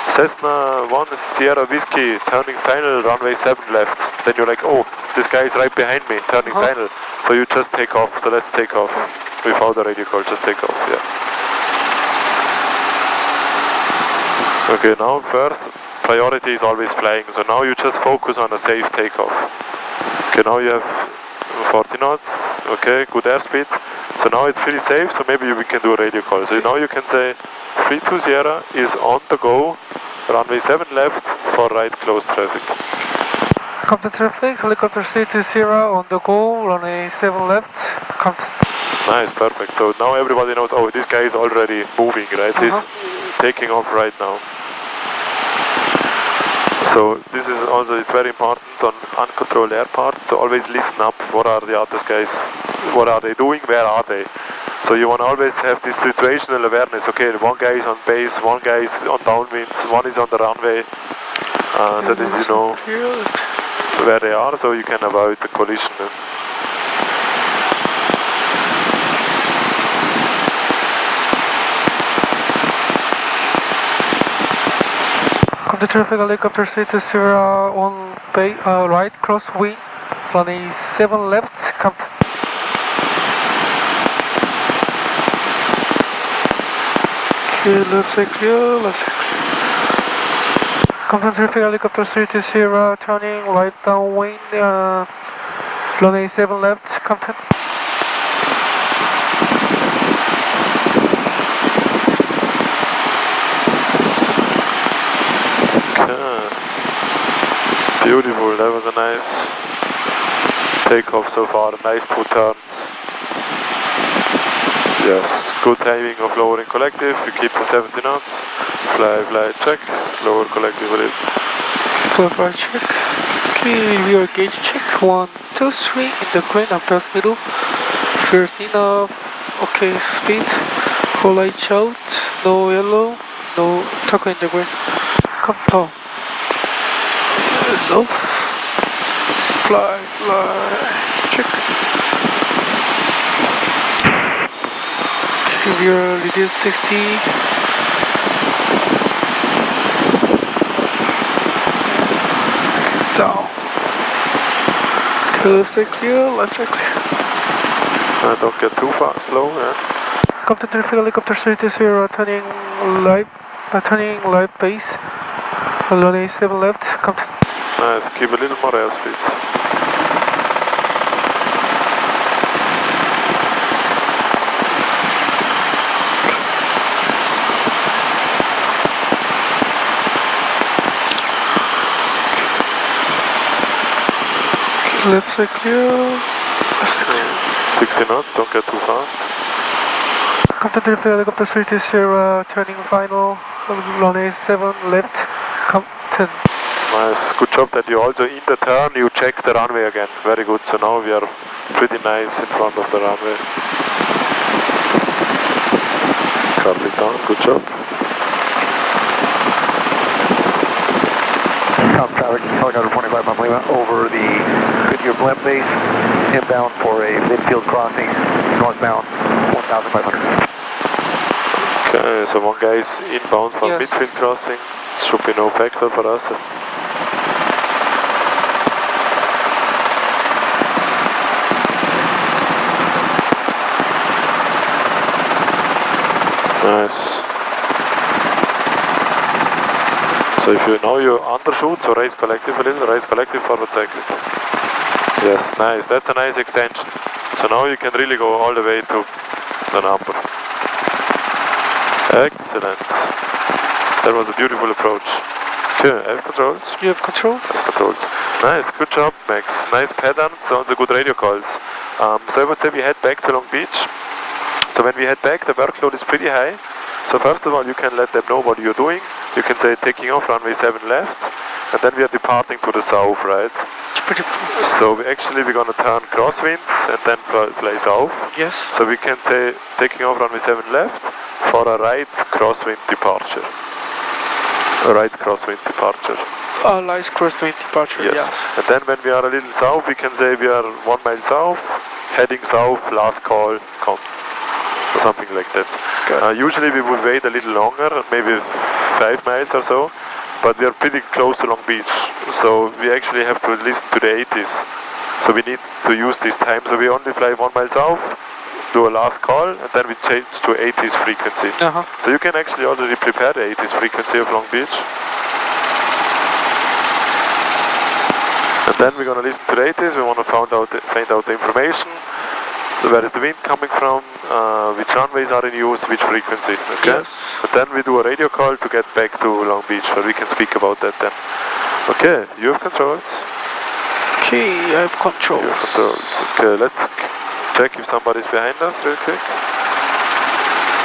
Cessna 1 Sierra Whiskey, turning final, runway 7 left. Then you're like, oh, this guy is right behind me, turning final. So you just take off, so let's take off. Without the radio call, just take off, yeah. Okay, now first, priority is always flying, so now you just focus on a safe takeoff. Okay, now you have 40 knots, okay, good airspeed. So now it's pretty safe, so maybe we can do a radio call. So now you can say 32 Sierra is on the go, runway 7 left for right close traffic.
Compton Traffic, Helicopter 320 on the go, runway 7 left, Compton.
Nice, perfect. So now everybody knows, oh, this guy is already moving, right? He's taking off right now. So this is also, it's very important on uncontrolled air parts to always listen up. What are the other guys, what are they doing, where are they? So you want to always have this situational awareness. Okay, one guy is on base, one guy is on downwinds, one is on the runway. So that you know where they are, so you can avoid the collision.
Compton Traffic Helicopter 320 on right crosswind, runway 7 left, Compton. Okay, left side clear, left side clear. Compton Traffic Helicopter 320, turning right downwind, runway 7 left, Compton.
Beautiful, that was a nice takeoff so far, nice 2 turns. Yes, good timing of lowering collective, you keep the 70 knots, fly, check, lower collective a little.
Fly, check. Okay, rear gauge check, 1, 2, 3, in the green, approach middle. First enough, okay, speed, full light out, no yellow, no taco in the green. Come down. So, fly, check. Okay, we are reduce 60. Down. Okay, left side clear, left side clear.
Don't get too fast, slow, yeah.
Compton Traffic Helicopter 320, turning live base. Runway 7 left, Compton.
Nice, keep a little more airspeed.
Left side clear.
60 knots, don't get too fast.
Compton Traffic Helicopter 320, turning final, runway 7 left, Compton.
Nice, good job that you also in the turn you check the runway again. Very good, so now we are pretty nice in front of the runway. Carve it down, good job.
Compton traffic, helicopter 25 on Lima, over the Goodyear blimp base, inbound for a midfield crossing, northbound. 1,500.
Okay, so one guy is inbound for
Yes.
midfield crossing. It should be no factor for us. Nice. So if you know you undershoot, so raise collective a little, raise collective forward cycling. Yes, nice. That's a nice extension. So now you can really go all the way to the number. Excellent. That was a beautiful approach. Okay, I have controls.
You have control?
I have controls. Nice, good job, Max. Nice patterns, sounds a good radio calls. So I would say we head back to Long Beach. So when we head back, the workload is pretty high. So first of all, you can let them know what you're doing. You can say taking off runway 7 left, and then we are departing to the south, right?
Pretty cool.
So we're gonna turn crosswind and then fly south.
Yes.
So we can say taking off runway 7 left for a right crosswind departure. A right crosswind departure.
Nice crosswind departure,
Yes. And then when we are a little south, we can say we are 1 mile south, heading south, last call, come. Or something like that. Usually we would wait a little longer, maybe 5 miles or so, but we are pretty close to Long Beach, so we actually have to listen to the 80s. So we need to use this time, so we only fly 1 mile south, do a last call, and then we change to 80s frequency. So you can actually already prepare the 80s frequency of Long Beach. And then we're going to listen to the 80s, we want to find out the information. So where is the wind coming from, which runways are in use, which frequency, okay?
Yes.
And then we do a radio call to get back to Long Beach, where we can speak about that then. Okay, you have controls?
Okay, I have controls.
You have controls. Okay, let's check if somebody's behind us real quick.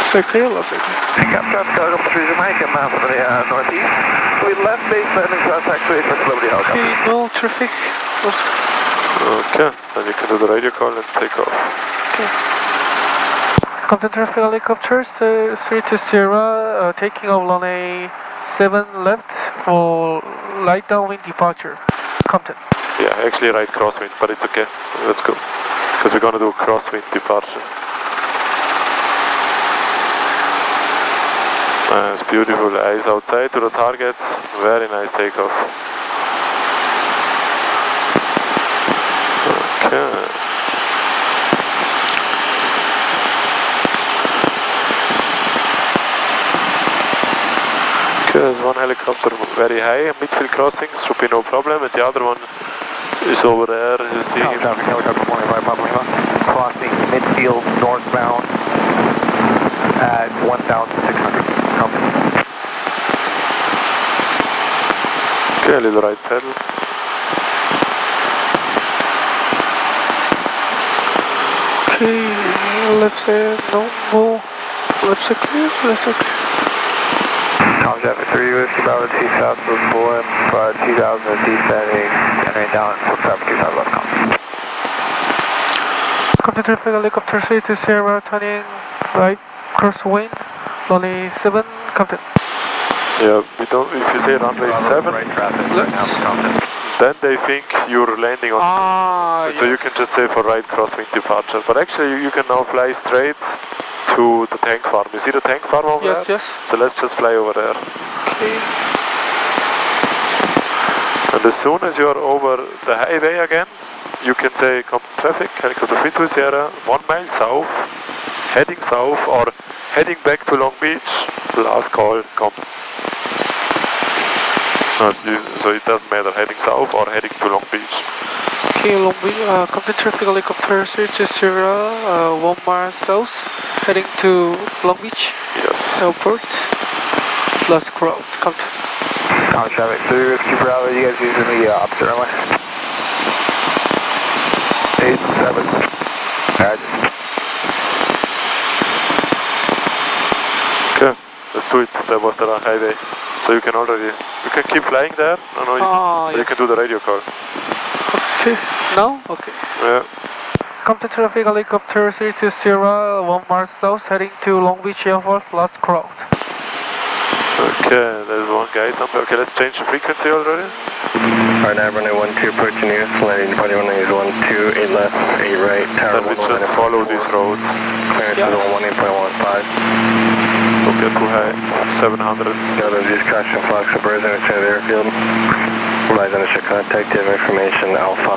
Circle or circle?
Pick up traffic, Alpha 3 Jamaica, mount for the northeast. We left base landing south actually for Liberty Helicopter.
Okay, no traffic.
Okay, then you can do the radio call and take off.
Okay. Compton traffic helicopters, 320, taking off runway 7 left for light downwind departure. Compton.
Yeah, actually right crosswind, but it's okay. Let's go. Because we're going to do a crosswind departure. Nice, beautiful. Eyes outside to the target. Very nice takeoff. Okay. Okay, there's one helicopter very high, midfield crossing, should be no problem, and the other one is over there, you see him.
Traffic, helicopter 185 Papa Lima, crossing midfield northbound at 1,600. Company.
Okay, a little right pedal.
Okay, left side, no more. Left side clear, left side clear.
Tom Traffic 3, Whiskey Bravo T South, Board 2000 descending, entering down, full traffic 2000 left company.
Compton traffic helicopter 320, turning right, crosswind, runway 7, Compton.
Yeah, we don't, if you say runway 7,
Right traffic,
Let's-
now for Compton.
then they think you're landing on. So you
yes.
can just say for right crosswind departure. But actually you can now fly straight to the tank farm. You see the tank farm over
Yes,
there?
yes.
So let's just fly over there.
Okay.
And as soon as you're over the highway again, you can say come traffic, helicopter 320, 1 mile south, heading south or heading back to Long Beach, last call, come. No, so it doesn't matter, heading south or heading to Long Beach.
Okay, Long Beach, Compton traffic helicopter 320, 1 mile south, heading to Long Beach
Yes.
Airport. Last crowd, Compton.
Tom Traffic 3, Whiskey Bravo, you guys using the opposite runway? 87. Roger.
Okay, let's do it. That was the highway. So you can keep flying there. No, you
Yes.
can do the radio call.
Okay, now? Okay.
Yeah.
Compton traffic helicopter 320, 1 mile south, heading to Long Beach Airport, last crowd.
Okay, there's one guy somewhere. Okay, let's change the frequency already.
Our nav runway 12 approaching you, landing departing runway is 12, 8 left, 8 right, tower
Then we just follow this road.
Clearance is 18.15.
Don't get too high. 700.
Northern East caution Fox, Birds in the airfield. Rise initial contact, you have information, Alpha.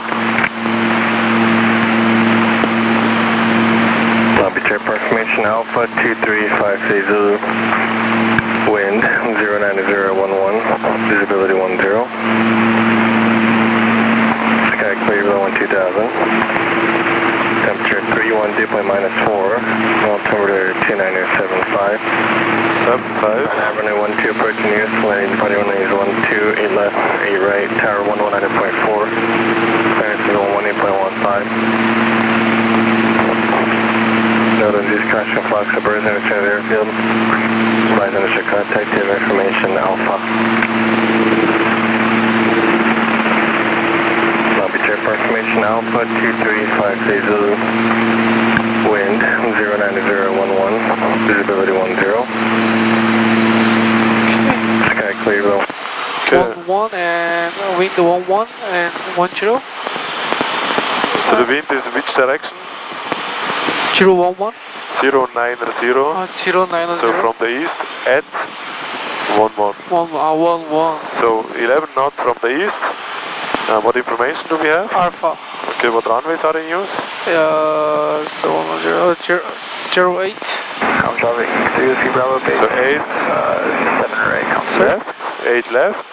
Long Beach Airport information, Alpha 235 Zulu. Wind 09011, visibility 10. Sky clear below 2000. Temperature 31, dew point -4. Altimeter 29075.
75.
Avenue 12 approaching you, landing departing runway is 12, 8 left, 8 right, tower 119.4. Clearance is 18.15. Northern East caution Fox, Birds in the airfield. Rise initial contact, you have information, Alpha. Long Beach Airport information, Alpha 235 Zulu. Wind 09011, visibility 10. Sky clear below.
Okay.
11 and wind 11 and 10.
So the wind is which direction?
011.
090.
090.
So from the east at 11.
11.
So 11 knots from the east. What information do we have?
Alpha.
Okay, what runways are in use?
So 08.
I'm traffic, CUC Bravo base.
So 8
7 right, come
left, 8 left,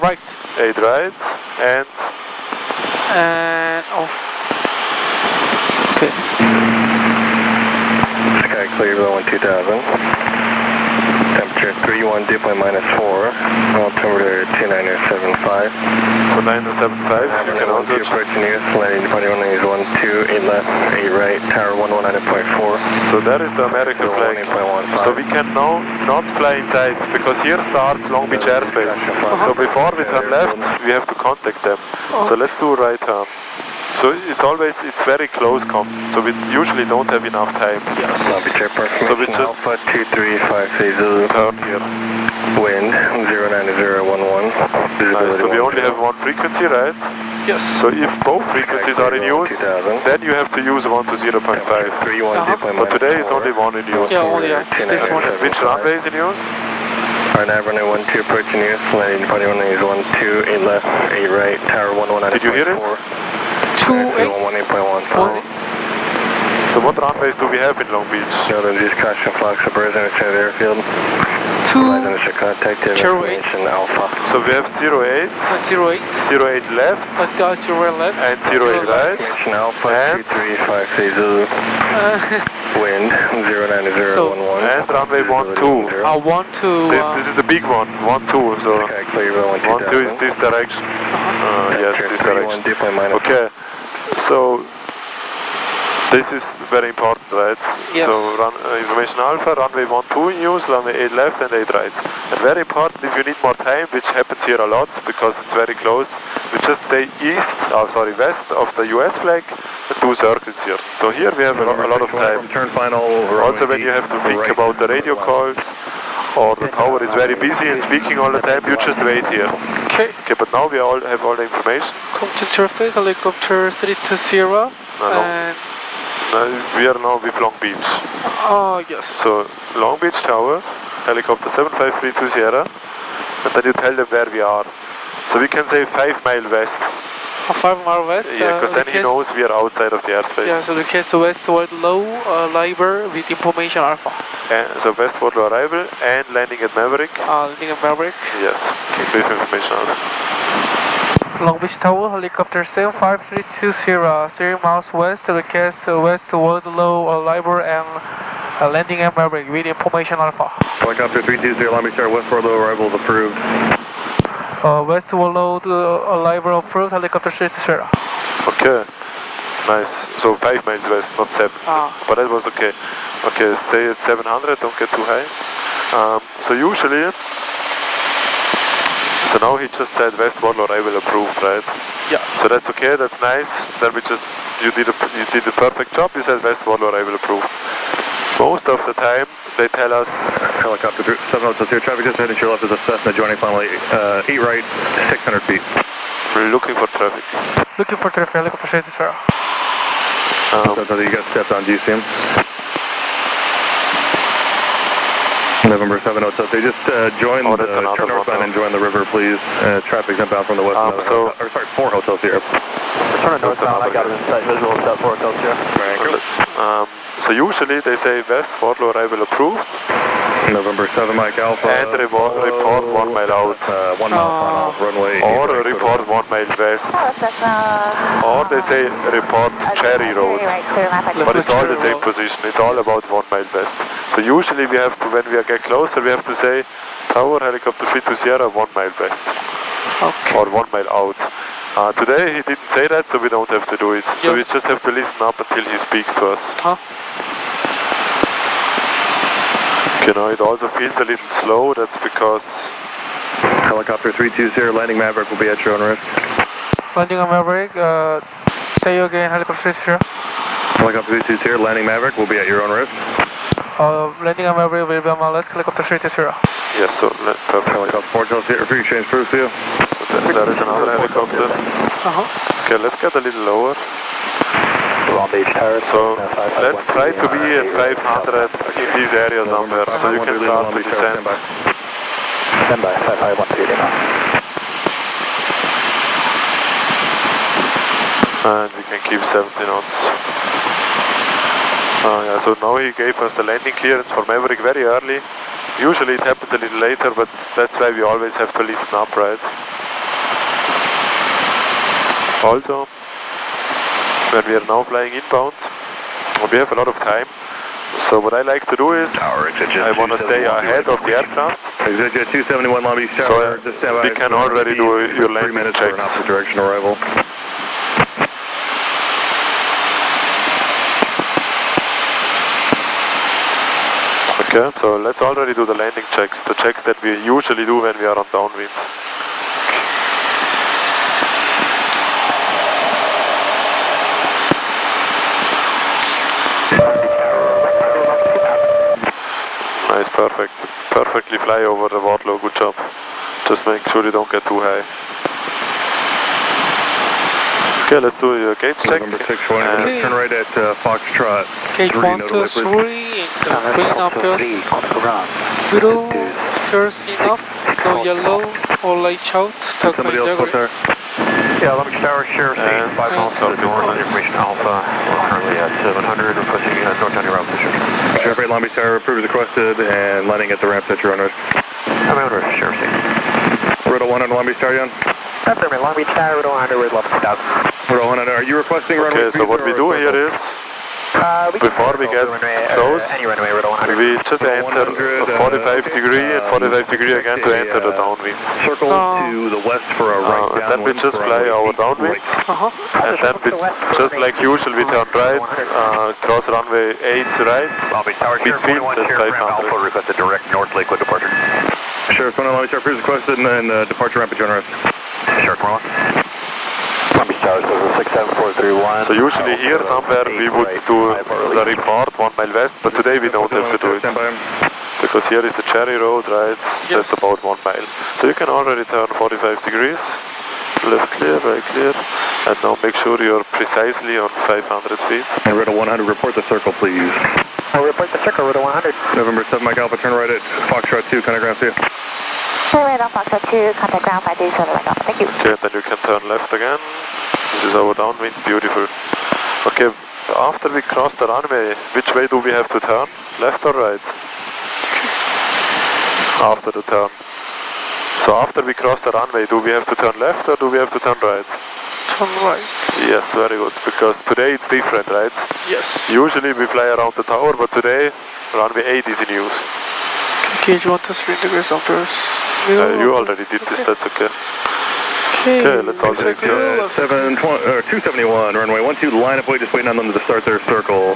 Right.
8 right, and
Oh. Okay.
Sky clear below 2000. Temperature 31, dew point -4. Altimeter 29075.
so 975. You can also
approaching you, landing departing runway is 12, 8 left, 8 right, tower 119.4.
So that is the American flag.
18.15.
So we can now not fly inside because here starts Long Beach airspace. So before we turn left, we have to contact them. So let's do right turn. So it's very close so we usually don't have enough time.
Long Beach Airport
So we
information,
just
Alpha 235 Zulu.
turn here.
Wind 09011.
Nice. So we only have one frequency, right?
Yes.
So if both frequencies are in use, then you have to use 1 to 0.5.
31, dew point
But today is
-4.
only one in use.
Yeah, only this one.
Which runway is in use?
Our nav runway 12 approaching you, landing departing runway is 12, 8 left, 8 right, tower 119.4.
Did you hear it?
28.
18.15.
So what runways do we have in Long Beach?
Northern East caution Fox, Birds in the airfield.
2.
Rise initial contact, you have
08.
information, Alpha.
So we have 08,
08.
08 left,
0 left.
and 08 right.
Information Alpha
And?
235 Zulu. Wind 09011.
And runway 12.
1 to.
This is the big one, 12. So
Sky clear below
12 is this direction. Yes, this direction. Okay, so this is very important, right?
Yes.
So information Alpha, runway 12 in use, runway 8 left and 8 right. And very important, if you need more time, which happens here a lot because it's very close, we just stay west of the US flag and do circles here. So here we have a lot of time.
Turn final.
Also when you have to think about the radio calls or the tower is very busy and speaking all the time, you just wait here.
Okay.
Okay, but now we all have all the information.
Come to traffic, helicopter 320.
No.
And.
We are now with Long Beach.
Oh, yes.
So Long Beach Tower, helicopter 7532 Sierra, and then you tell them where we are. So we can say 5 mile west.
5 mile west.
Yeah, because then he knows we are outside of the airspace.
Yeah, so the case westward low, LIBOR with information Alpha.
And so westward arrival and landing at Maverick.
Landing at Maverick.
Yes, with information Alpha.
Long Beach Tower, helicopter 75320, 3 miles west, request westward low, LIBOR and landing at Maverick with information Alpha.
Helicopter 320, Long Beach Tower, westward low arrivals approved.
Westward low, LIBOR approved, helicopter 320.
Okay, nice. So 5 miles west, not 7. But that was okay. Okay, stay at 700, don't get too high. So usually, so now he just said westward arrival approved, right?
Yeah.
So that's okay, that's nice. Then you did a perfect job. You said westward arrival approved. Most of the time they tell us
Helicopter 7000, traffic just heading to your left is a Cessna joining final 8 right, 600 feet.
We're looking for traffic.
Looking for traffic, helicopter straight zero.
You got stepped on, do you see him? November 70, just join the turn northbound and join the river, please. Traffic's inbound from the west.
So,
4 hotels here.
Turn northbound, I got an insight visual of that 4 hotels here.
So usually they say west, follow arrival approved.
November 7, Mike Alpha.
And report 1 mile out.
1 mile off runway.
Or report 1 mile west. Or they say report Cherry Road. But it's all the same position. It's all about 1 mile west. So usually we have to, when we get closer, we have to say Tower Helicopter 32 Sierra 1 mile west.
Okay.
Or 1 mile out. Today he didn't say that, so we don't have to do it. So we just have to listen up until he speaks to us. You know, it also feels a little slow. That's because
Helicopter 320 landing Maverick will be at your own risk.
Landing on Maverick, say you again, helicopter 30.
Helicopter 320 landing Maverick will be at your own risk.
Landing on Maverick will be on my left, helicopter 30.
yes, so perfect.
Helicopter 4 tells here, free change proof to you.
There is another helicopter. Okay, let's get a little lower. So let's try to be at 500 in this area somewhere, so you can start to descend.
Stand by, 551 now.
And we can keep 70 knots. Yeah, so now he gave us the landing clearance for Maverick very early. Usually it happens a little later, but that's why we always have to listen up, right? Also, when we are now flying inbound, we have a lot of time. So what I like to do is, I want to stay ahead of the aircraft.
Exit 271 Long Beach
So
Tower.
we can already do your landing checks.
Opposite direction arrival.
Okay, so let's already do the landing checks, the checks that we usually do when we are on downwind. Nice, perfect. Perfectly fly over the waterlow, good job. Just make sure you don't get too high. Okay, let's do your gauge check.
Number 61, turn right at Foxtrot.
Gauge 1, 2, 3, and bring up yours. Middle, first enough, no yellow, or light out.
Somebody else close there.
Yeah, Long Beach Tower, share of 5 miles south of north, information Alpha. We're currently at 700, requesting north county route position.
Sheriff 8 Long Beach Tower, approved as requested, and landing at the ramp at your own risk.
I'm on risk, Sheriff 6.
Roto 1 on Long Beach Tower, Jan?
Affirmative, Long Beach Tower, Roto 100, we're level 2000.
Roto 100, are you requesting runway?
Okay, so what we do here is, before we get close, we just enter 45 degree and 45 degree again to enter the downwind.
Circle to the west for a right downwind.
And then we just fly our downwind. And then we, just like usual, we turn right, cross runway 8 right, midfield at 500.
Requested direct North Lakewood departure.
Sheriff 1 Long Beach Tower, approved as requested, and then departure ramp at your own risk.
Sheriff 1. Long Beach Tower, 67431.
So usually here somewhere we would do the report 1 mile west, but today we don't have to do it. Because here is the Cherry Road, right? That's about 1 mile. So you can already turn 45 degrees. Left clear, right clear. And now make sure you're precisely on 500 feet.
And Roto 100, report the circle, please.
I'll report the circle, Roto 100.
November 7, Mike Alpha, turn right at Foxtrot 2, contact ground 2.
Turn right on Foxtrot 2, contact ground 537 right off. Thank you.
Okay, then you can turn left again. This is our downwind, beautiful. Okay, after we cross the runway, which way do we have to turn? Left or right? After the turn. So after we cross the runway, do we have to turn left or do we have to turn right?
Turn right.
Yes, very good, because today it's different, right?
Yes.
Usually we fly around the tower, but today runway 8 is in use.
Gauge 1 to 3 degrees offers.
You already did this, that's okay. Okay, let's all take
271, runway 12, line up weight, just waiting on them to start their circle.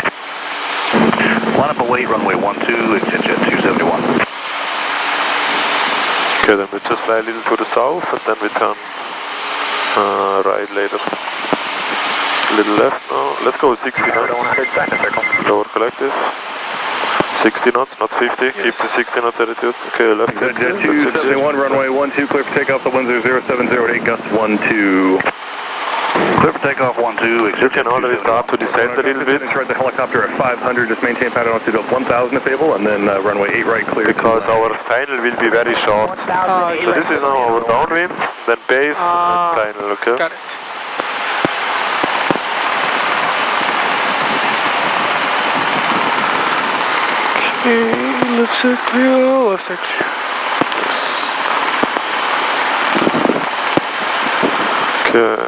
Line up await, runway 12, exit jet 271.
Okay, then we just fly a little to the south and then we turn right later. A little left now. Let's go 60 knots. Lower collective. 60 knots, not 50.
Yes.
Keep the 60 knots attitude. Okay, left side clear.
Jet 271, runway 12, clear for takeoff, the winds are 0708, gust 12.
Clear for takeoff 12.
You can already start to descend a little bit.
Start the helicopter at 500, just maintain pattern altitude of 1000 if able, and then runway 8 right clear.
Because our final will be very short. So this is now our downwind, then base, and final, okay?
Got it. Okay, left side clear, left side clear.
Okay.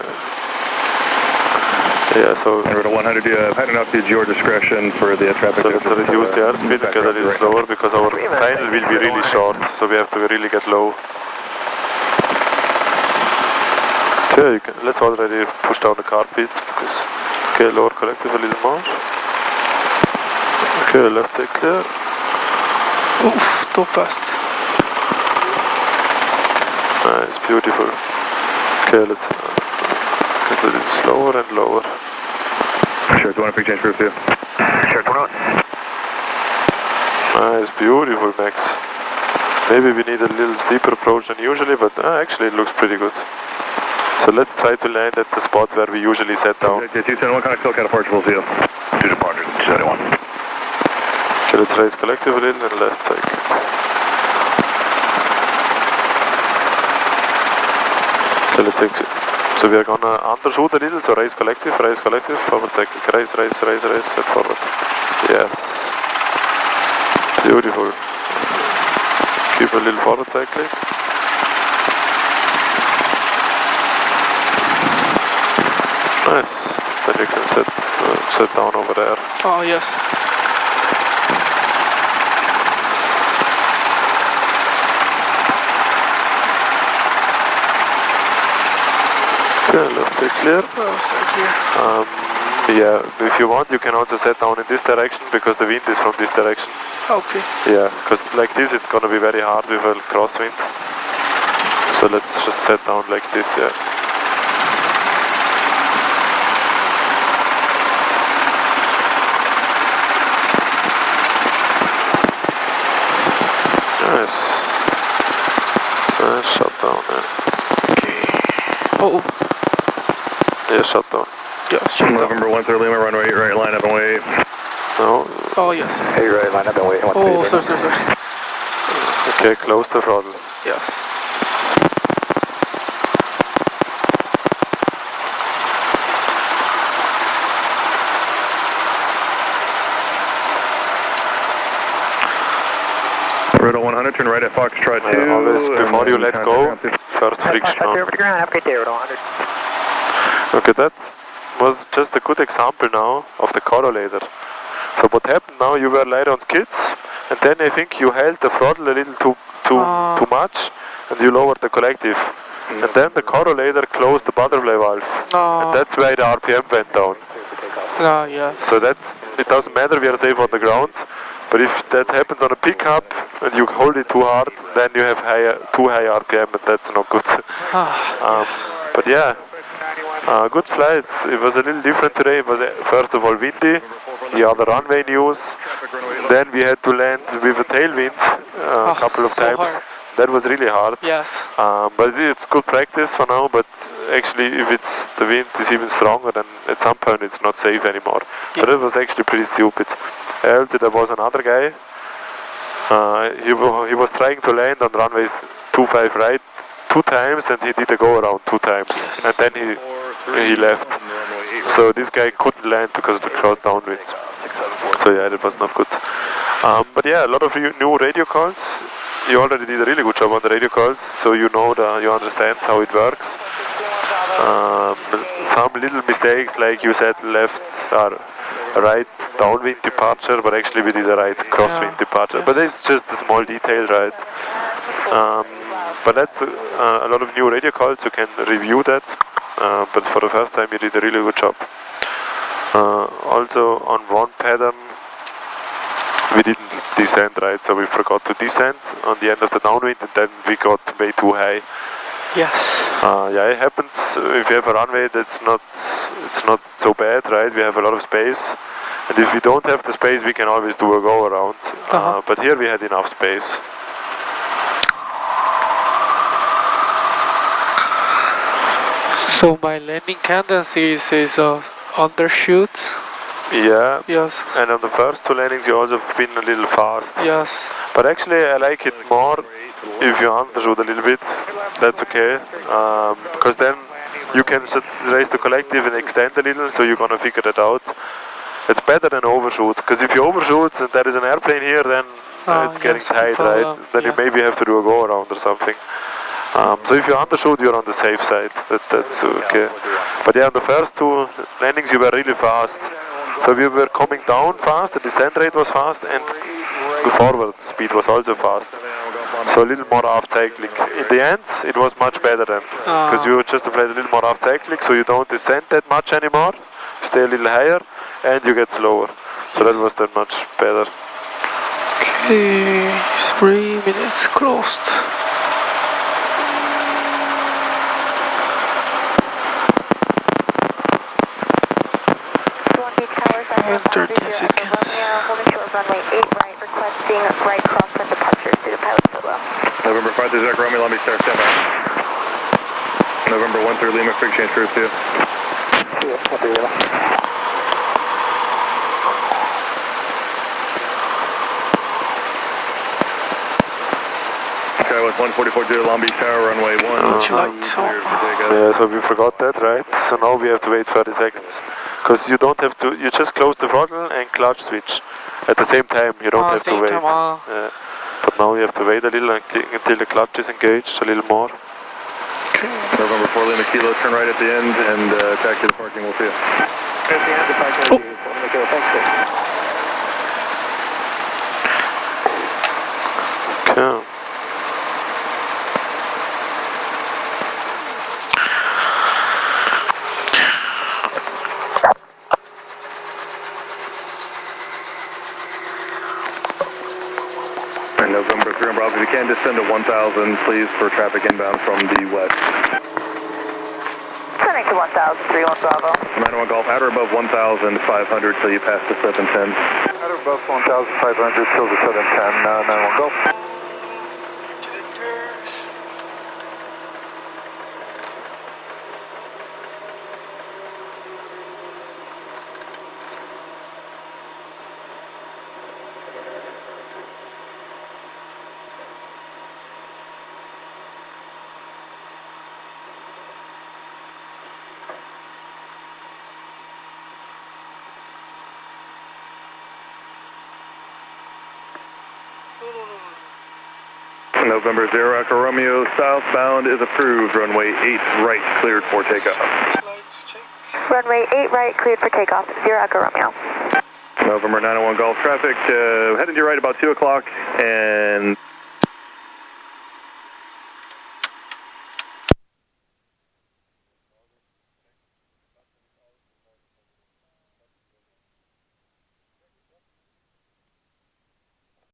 Yeah, so
Route 100, pattern altitude your discretion for the traffic.
so let's reduce the airspeed and get a little slower because our final will be really short, so we have to really get low. Okay, let's already push down the carpet because okay, lower collective a little more. Okay, left side clear.
Oof, too fast.
Nice, beautiful. Okay, let's get a little slower and lower.
Sure, 200, change group 2.
Sure, 21.
Nice, beautiful, Max. Maybe we need a little steeper approach than usually, but actually it looks pretty good. So let's try to land at the spot where we usually set down.
Jet 271, connect still kind of departure, we'll see you. 2 departure, 271.
Okay, let's raise collective a little and left side. Okay, let's exit. So we are gonna undershoot a little, so raise collective, forward cycle, raise, set forward. Yes. Beautiful. Keep a little forward cycling. Nice. Then you can set down over there.
Oh, yes.
Okay, left side clear.
Left side clear.
Yeah, if you want, you can also set down in this direction because the wind is from this direction.
Okay.
Yeah, because like this, it's gonna be very hard with a crosswind. So let's just set down like this, yeah. Nice. Nice shut down, yeah.
Okay. Oh.
Yeah, shut down.
Yeah, shut down.
November 1 through Lima, runway 8 right, line up and wait.
No.
Oh, yes.
8 right, line up and wait.
Oh, sorry.
Okay, close the throttle.
Yes.
Route 100, turn right at Foxtrot 2.
Always before you let go, first friction on. Okay, that was just a good example now of the correlator. So what happened now, you were light on skids, and then I think you held the throttle a little too much, and you lowered the collective. And then the correlator closed the butterfly valve, and that's why the RPM went down.
Yes.
So it doesn't matter, we are safe on the ground, but if that happens on a pickup, and you hold it too hard, then you have too high RPM, and that's not good. But yeah, good flights. It was a little different today. It was first of all windy, the other runway news. Then we had to land with a tailwind a couple of times.
Hard.
That was really hard.
Yes.
But it's good practice for now. But actually, if the wind is even stronger, then at some point it's not safe anymore. Yeah. So that was actually pretty stupid. Also, there was another guy. He was trying to land on runways 25 right 2 times, and he did a go around 2 times, and then he left. So this guy couldn't land because of the cross downwind. So yeah, that was not good. But yeah, a lot of new radio calls. You already did a really good job on the radio calls, so you understand how it works. Some little mistakes, like you said, left or right downwind departure, but actually we did a right crosswind departure. But it's just a small detail, right? But that's a lot of new radio calls, you can review that. But for the first time you did a really good job. Also on one pattern we didn't descend, right? So we forgot to descend on the end of the downwind, and then we got way too high.
Yes.
Yeah, it happens if you have a runway that's not so bad, right? We have a lot of space, And if we don't have the space, we can always do a go around. But here we had enough space.
So my landing tendency is undershoot.
Yeah.
Yes.
And on the first two landings you also been a little fast.
Yes.
But actually I like it more if you undershoot a little bit. That's okay. Because then you can raise the collective and extend a little, so you're gonna figure that out. It's better than overshoot, because if you overshoot and there is an airplane here, then it's getting tight, right? Then you maybe have to do a go around or something. So if you undershoot, you're on the safe side. That's okay. But yeah, on the first two landings you were really fast. So we were coming down fast, the descent rate was fast, and the forward speed was also fast. So a little more aft cyclic. In the end, it was much better then, because you just applied a little more aft cyclic, so you don't descend that much anymore. You stay a little higher, and you get slower. So that was that much better.
Okay, 3 minutes closed. And 13 seconds.
Holding short runway 8 right, requesting right crosswind departure to the pilot solo.
November 5 to Zach Romeo, let me start standby. November 1 through Lima, quick change cruise to you. Okay, with 144 Long Beach Tower, runway 1.
Yeah, so we forgot that, right? So now we have to wait 30 seconds. Because you don't have to, you just close the throttle and clutch switch at the same time. You don't have to wait. Yeah. But now you have to wait a little until the clutch is engaged, a little more.
November 4 Lima Kilo, turn right at the end and taxi to the parking, we'll see you.
Okay.
November 3 on Bravo, if you can descend to 1,000, please, for traffic inbound from the west.
Turning to 1,000, 31 Bravo.
91 Golf, at or above 1,500 till you pass the 710.
At or above 1,500 till the 710, 91 Golf.
November 0 Echo Romeo, southbound is approved. Runway 8 right, cleared for takeoff.
Runway 8 right, cleared for takeoff. 0 Echo Romeo.
November 901 Golf traffic, heading to your right about 2 o'clock and